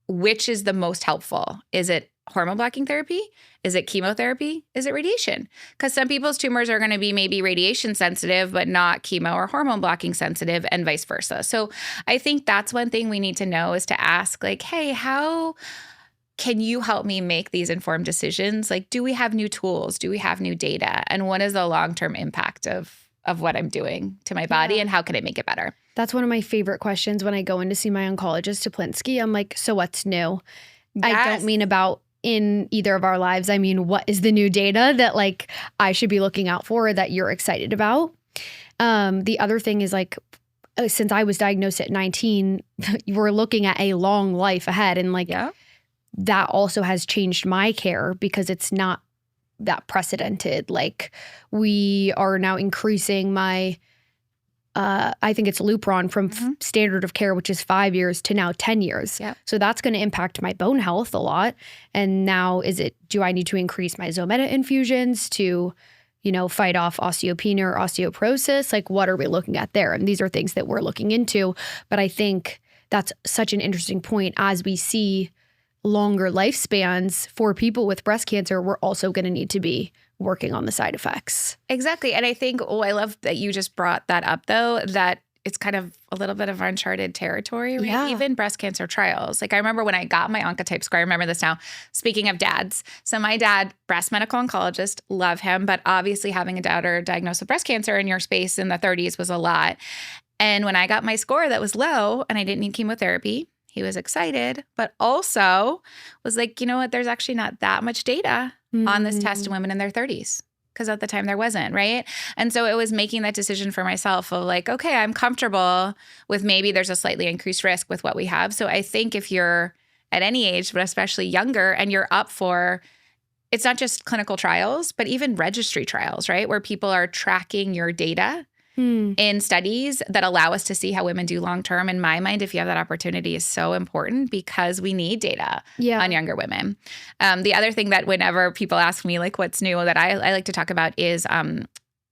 B: which is the most helpful. Is it hormone blocking therapy? Is it chemotherapy? Is it radiation? Because some people's tumors are going to be maybe radiation sensitive, but not chemo or hormone blocking sensitive, and vice versa. So I think that's one thing we need to know is to ask like, hey, how can you help me make these informed decisions? Like, do we have new tools? Do we have new data? And what is the long-term impact of what I'm doing to my body and how can I make it better?
A: That's one of my favorite questions when I go in to see my oncologist, Toplinski. I'm like, so what's new?
B: Yes.
A: I don't mean about in either of our lives. I mean, what is the new data that like I should be looking out for that you're excited about? The other thing is like, since I was diagnosed at 19, we're looking at a long life ahead. And like that also has changed my care because it's not that precedented. Like we are now increasing my, I think it's Lupron from standard of care, which is 5 years to now 10 years.
B: Yep.
A: So that's going to impact my bone health a lot. And now do I need to increase my Zometa infusions to, you know, fight off osteopenia or osteoporosis? Like what are we looking at there? And these are things that we're looking into. But I think that's such an interesting point as we see longer lifespans for people with breast cancer, we're also going to need to be working on the side effects.
B: Exactly. And I think, I love that you just brought that up though, that it's kind of a little bit of uncharted territory, right?
A: Yeah.
B: Even breast cancer trials. Like I remember when I got my oncotype score, I remember this now, speaking of dads. So my dad, breast medical oncologist, love him, but obviously having a daughter diagnosed with breast cancer in your space in the 30s was a lot. And when I got my score that was low and I didn't need chemotherapy, he was excited, but also was like, you know what, there's actually not that much data on this test in women in their 30s. Because at the time there wasn't, right? And so it was making that decision for myself of like, okay, I'm comfortable with maybe there's a slightly increased risk with what we have. So I think if you're at any age, but especially younger, and you're up for, it's not just clinical trials, but even registry trials, right? Where people are tracking your data in studies that allow us to see how women do long-term. In my mind, if you have that opportunity is so important because we need data on younger women. The other thing that whenever people ask me like what's new that I like to talk about is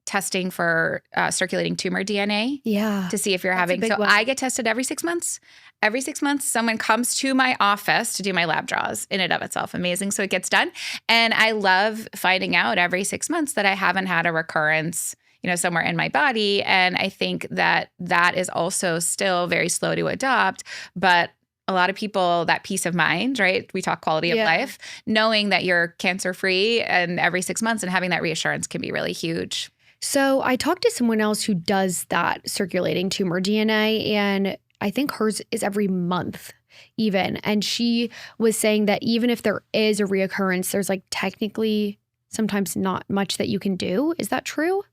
B: testing for circulating tumor DNA to see if you're having. So I get tested every 6 months. Every 6 months, someone comes to my office to do my lab draws in and of itself. Amazing. So it gets done. And I love finding out every 6 months that I haven't had a recurrence, you know, somewhere in my body. And I think that that is also still very slow to adopt, but a lot of people, that peace of mind, right? We talk quality of life, knowing that you're cancer-free and every 6 months and having that reassurance can be really huge.
A: So I talked to someone else who does that circulating tumor DNA, and I think hers is every month even. And she was saying that even if there is a reoccurrence, there's like technically sometimes not much that you can do. Is that true?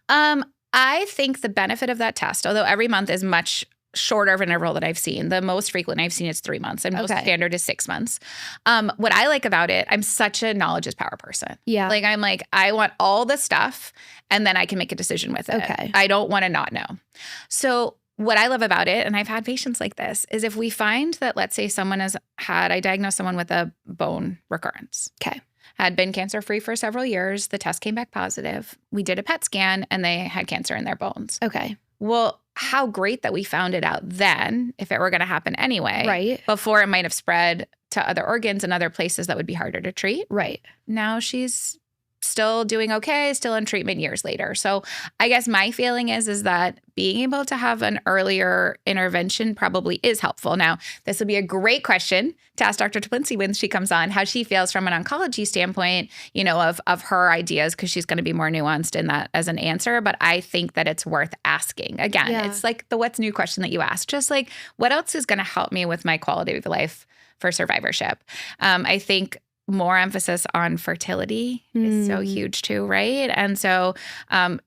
B: I think the benefit of that test, although every month is much shorter of an interval that I've seen. The most frequent I've seen is 3 months, and most standard is 6 months. What I like about it, I'm such a knowledge is power person.
A: Yeah.
B: Like, I'm like, I want all the stuff, and then I can make a decision with it.
A: Okay.
B: I don't want to not know. So what I love about it, and I've had patients like this, is if we find that, let's say I diagnosed someone with a bone recurrence.
A: Okay.
B: Had been cancer-free for several years. The test came back positive. We did a PET scan, and they had cancer in their bones.
A: Okay.
B: Well, how great that we found it out then, if it were going to happen anyway.
A: Right.
B: Before it might have spread to other organs and other places that would be harder to treat.
A: Right.
B: Now she's still doing okay, still in treatment years later. So I guess my feeling is that being able to have an earlier intervention probably is helpful. Now, this would be a great question to ask Dr. Toplinski when she comes on, how she feels from an oncology standpoint, of her ideas, because she's going to be more nuanced in that as an answer. But I think that it's worth asking. Again, It's like the what's new question that you asked, just like what else is going to help me with my quality of life for survivorship? I think more emphasis on fertility is so huge too, right? And so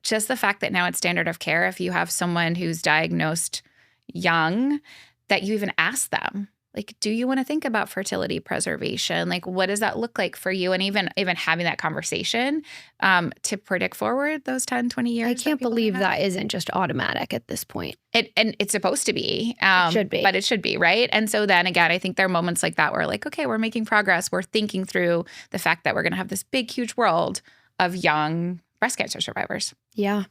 B: just the fact that now it's standard of care, if you have someone who's diagnosed young, that you even ask them, like, do you want to think about fertility preservation? Like, what does that look like for you? And even having that conversation to predict forward those 10, 20 years.
A: I can't believe that isn't just automatic at this point.
B: And it's supposed to be.
A: It should be.
B: But it should be, right? And so then again, I think there are moments like that where like, okay, we're making progress. We're thinking through the fact that we're going to have this big, huge world of young breast cancer survivors.
A: Yeah.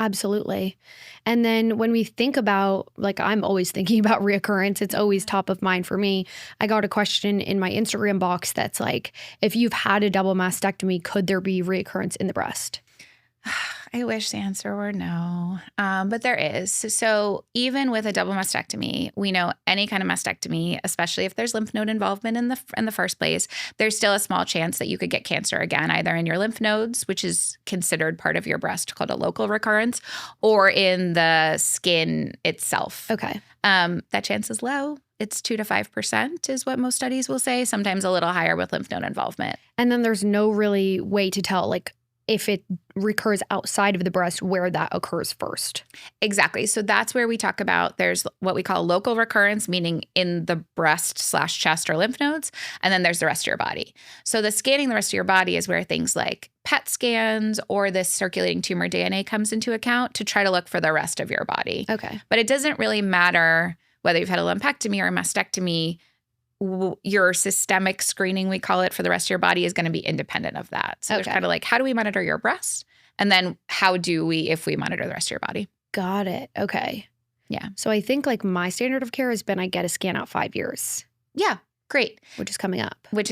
A: Absolutely. And then when we think about, like, I'm always thinking about reoccurrence. It's always top of mind for me. I got a question in my Instagram box that's like, if you've had a double mastectomy, could there be reoccurrence in the breast?
B: I wish the answer were no, but there is. So even with a double mastectomy, we know any kind of mastectomy, especially if there's lymph node involvement in the first place, there's still a small chance that you could get cancer again, either in your lymph nodes, which is considered part of your breast, called a local recurrence, or in the skin itself.
A: Okay.
B: That chance is low. It's 2 to 5% is what most studies will say, sometimes a little higher with lymph node involvement.
A: And then there's no really way to tell, like, if it recurs outside of the breast, where that occurs first.
B: Exactly. So that's where we talk about there's what we call local recurrence, meaning in the breast/chest or lymph nodes. And then there's the rest of your body. So the scanning the rest of your body is where things like PET scans or this circulating tumor DNA comes into account to try to look for the rest of your body.
A: Okay.
B: But it doesn't really matter whether you've had a lumpectomy or a mastectomy. Your systemic screening, we call it, for the rest of your body is going to be independent of that. So there's kind of like, how do we monitor your breast? And then how do we, if we monitor the rest of your body?
A: Got it. Okay.
B: Yeah.
A: So I think like my standard of care has been I get a scan out 5 years.
B: Yeah. Great.
A: Which is coming up.
B: Which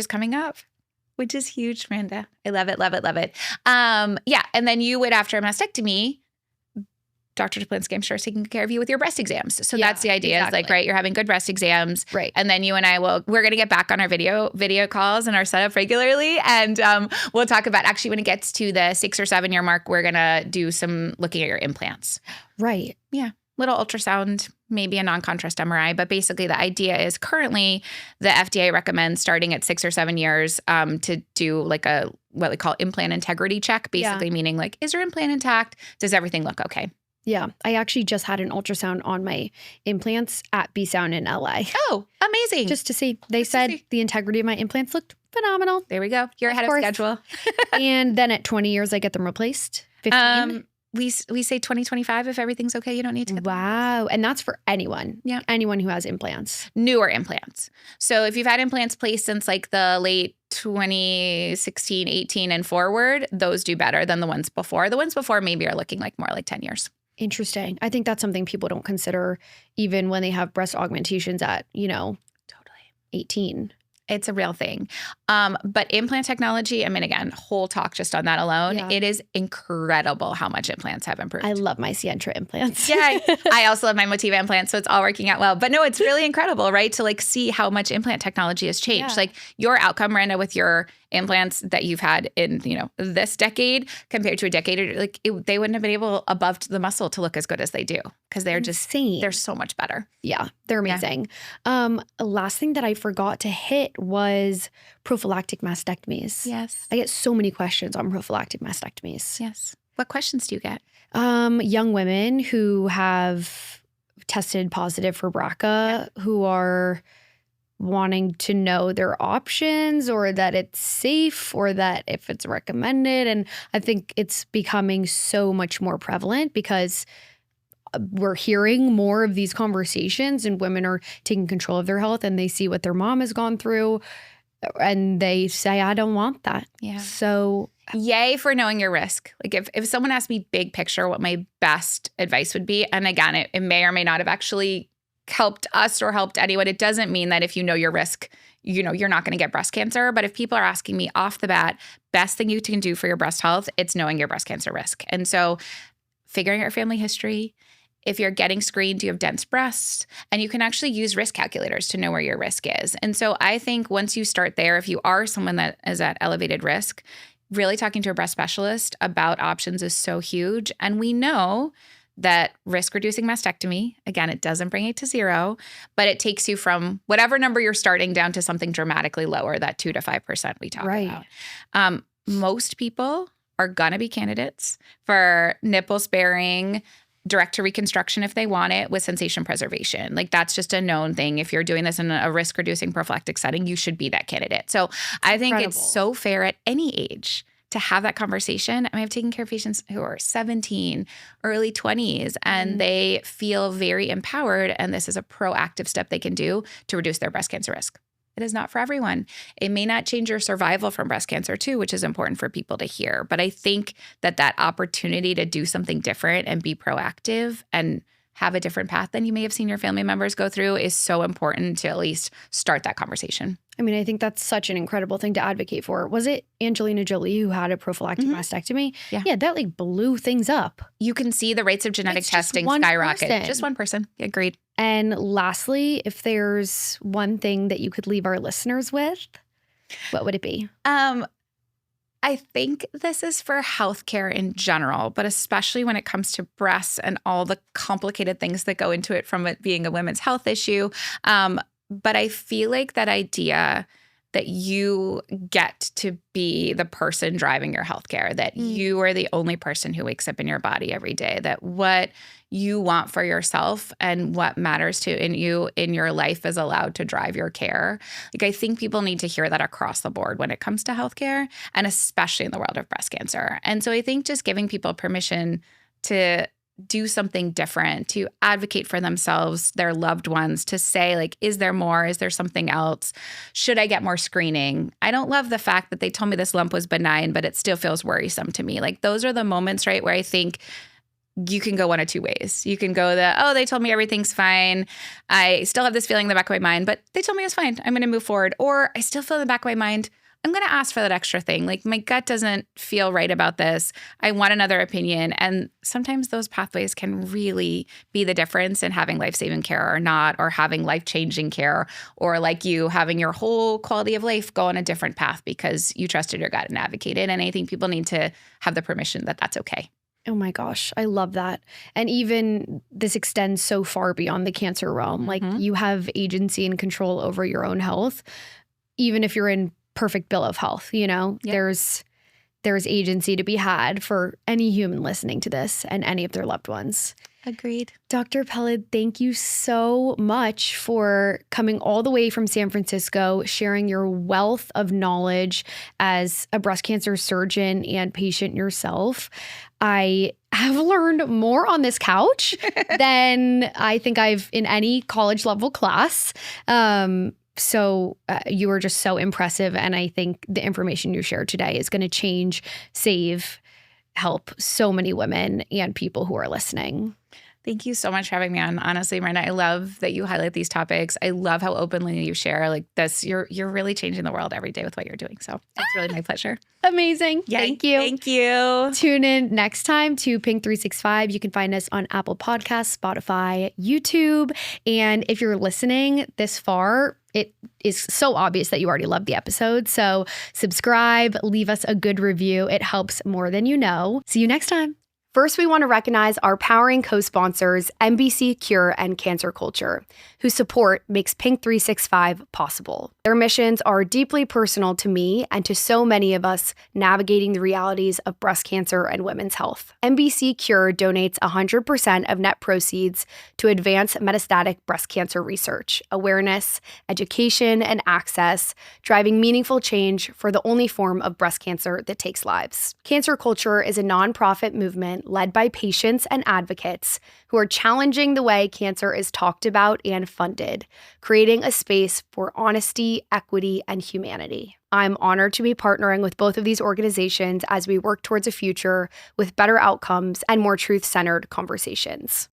B: is huge, Miranda. I love it, love it, love it. Yeah. And then you would, after a mastectomy, Dr. Toplinski, I'm sure, is taking care of you with your breast exams. So that's the idea. Exactly. Is like, right, you're having good breast exams.
A: Right.
B: And then you and I we're going to get back on our video calls and our setup regularly. And we'll talk about, actually, when it gets to the 6 or 7 year mark, we're going to do some looking at your implants.
A: Right.
B: Yeah. Little ultrasound, maybe a non-contrast MRI. But basically the idea is currently the FDA recommends starting at 6 or 7 years to do like what we call implant integrity check, basically meaning like, is your implant intact? Does everything look okay?
A: Yeah. I actually just had an ultrasound on my implants at B-Sound in LA.
B: Oh, amazing.
A: Just to see. They said the integrity of my implants looked phenomenal.
B: There we go. You're ahead of schedule.
A: And then at 20 years, I get them replaced. 15.
B: We say 2025 if everything's okay. You don't need to get them.
A: Wow. And that's for anyone.
B: Yeah.
A: Anyone who has implants.
B: Newer implants. So if you've had implants placed since like the late 2016, 18 and forward, those do better than the ones before. The ones before maybe are looking like more like 10 years.
A: Interesting. I think that's something people don't consider even when they have breast augmentations at, totally 18.
B: It's a real thing. But implant technology, I mean, again, whole talk just on that alone. Yeah. It is incredible how much implants have improved.
A: I love my Sientra implants.
B: Yeah. I also love my Motiva implants, so it's all working out well. But no, it's really incredible, right? To like see how much implant technology has changed. Yeah. Like your outcome, Miranda, with your implants that you've had in, this decade compared to a decade, like they wouldn't have been able above the muscle to look as good as they do because they're they're so much better.
A: Yeah, they're amazing. Yeah. Last thing that I forgot to hit was prophylactic mastectomies.
B: Yes.
A: I get so many questions on prophylactic mastectomies.
B: Yes. What questions do you get?
A: Young women who have tested positive for BRCA, who are wanting to know their options or that it's safe or that if it's recommended. And I think it's becoming so much more prevalent because we're hearing more of these conversations and women are taking control of their health and they see what their mom has gone through and they say, I don't want that.
B: Yeah.
A: So
B: yay for knowing your risk. Like if someone asked me big picture what my best advice would be, and again, it may or may not have actually helped us or helped anyone. It doesn't mean that if you know your risk, you know, you're not going to get breast cancer. But if people are asking me off the bat, best thing you can do for your breast health, it's knowing your breast cancer risk. And so figuring out your family history, if you're getting screened, do you have dense breasts? And you can actually use risk calculators to know where your risk is. And so I think once you start there, if you are someone that is at elevated risk, really talking to a breast specialist about options is so huge. And we know that risk-reducing mastectomy, again, it doesn't bring it to zero, but it takes you from whatever number you're starting down to something dramatically lower, that 2 to 5% we talk about. Most people are going to be candidates for nipple sparing, direct to reconstruction if they want it with sensation preservation. Like that's just a known thing. If you're doing this in a risk-reducing prophylactic setting, you should be that candidate. So I think it's so fair at any age to have that conversation. I mean, I've taken care of patients who are 17, early 20s, and they feel very empowered. And this is a proactive step they can do to reduce their breast cancer risk. It is not for everyone. It may not change your survival from breast cancer too, which is important for people to hear. But I think that opportunity to do something different and be proactive and have a different path than you may have seen your family members go through is so important to at least start that conversation.
A: I mean, I think that's such an incredible thing to advocate for. Was it Angelina Jolie who had a prophylactic mastectomy? Yeah, that like blew things up.
B: You can see the rates of genetic testing skyrocket. Just one person. Agreed.
A: And lastly, if there's one thing that you could leave our listeners with, what would it be?
B: I think this is for healthcare in general, but especially when it comes to breasts and all the complicated things that go into it from it being a women's health issue. But I feel like that idea that you get to be the person driving your healthcare, that you are the only person who wakes up in your body every day, that what you want for yourself and what matters to you in your life is allowed to drive your care. Like I think people need to hear that across the board when it comes to healthcare, and especially in the world of breast cancer. And so I think just giving people permission to do something different, to advocate for themselves, their loved ones, to say like, is there more? Is there something else? Should I get more screening? I don't love the fact that they told me this lump was benign, but it still feels worrisome to me. Like those are the moments, right, where I think you can go one of two ways. You can go they told me everything's fine. I still have this feeling in the back of my mind, but they told me it's fine. I'm going to move forward. Or I still feel in the back of my mind, I'm going to ask for that extra thing. Like my gut doesn't feel right about this. I want another opinion. And sometimes those pathways can really be the difference in having life-saving care or not, or having life-changing care, or like you having your whole quality of life go on a different path because you trusted your gut and advocated. And I think people need to have the permission that that's okay.
A: Oh my gosh, I love that. And even this extends so far beyond the cancer realm. Like you have agency and control over your own health, even if you're in perfect bill of health, you know, there's agency to be had for any human listening to this and any of their loved ones.
B: Agreed.
A: Dr. Peled, thank you so much for coming all the way from San Francisco, sharing your wealth of knowledge as a breast cancer surgeon and patient yourself. I have learned more on this couch than I think I've in any college level class. So you were just so impressive. And I think the information you shared today is going to change, save, help so many women and people who are listening.
B: Thank you so much for having me on. Honestly, Miranda, I love that you highlight these topics. I love how openly you share like this. You're really changing the world every day with what you're doing. So it's really my pleasure.
A: Amazing.
B: Yay.
A: Thank you.
B: Thank you.
A: Tune in next time to Pink 365. You can find us on Apple Podcasts, Spotify, YouTube. And if you're listening this far, it is so obvious that you already love the episode. So subscribe, leave us a good review. It helps more than you know. See you next time. First, we want to recognize our powering co-sponsors, MBC Cure and Cancer Culture, whose support makes Pink 365 possible. Their missions are deeply personal to me and to so many of us navigating the realities of breast cancer and women's health. MBC Cure donates 100% of net proceeds to advance metastatic breast cancer research, awareness, education, and access, driving meaningful change for the only form of breast cancer that takes lives. Cancer Culture is a nonprofit movement led by patients and advocates who are challenging the way cancer is talked about and funded, creating a space for honesty, equity, and humanity. I'm honored to be partnering with both of these organizations as we work towards a future with better outcomes and more truth-centered conversations.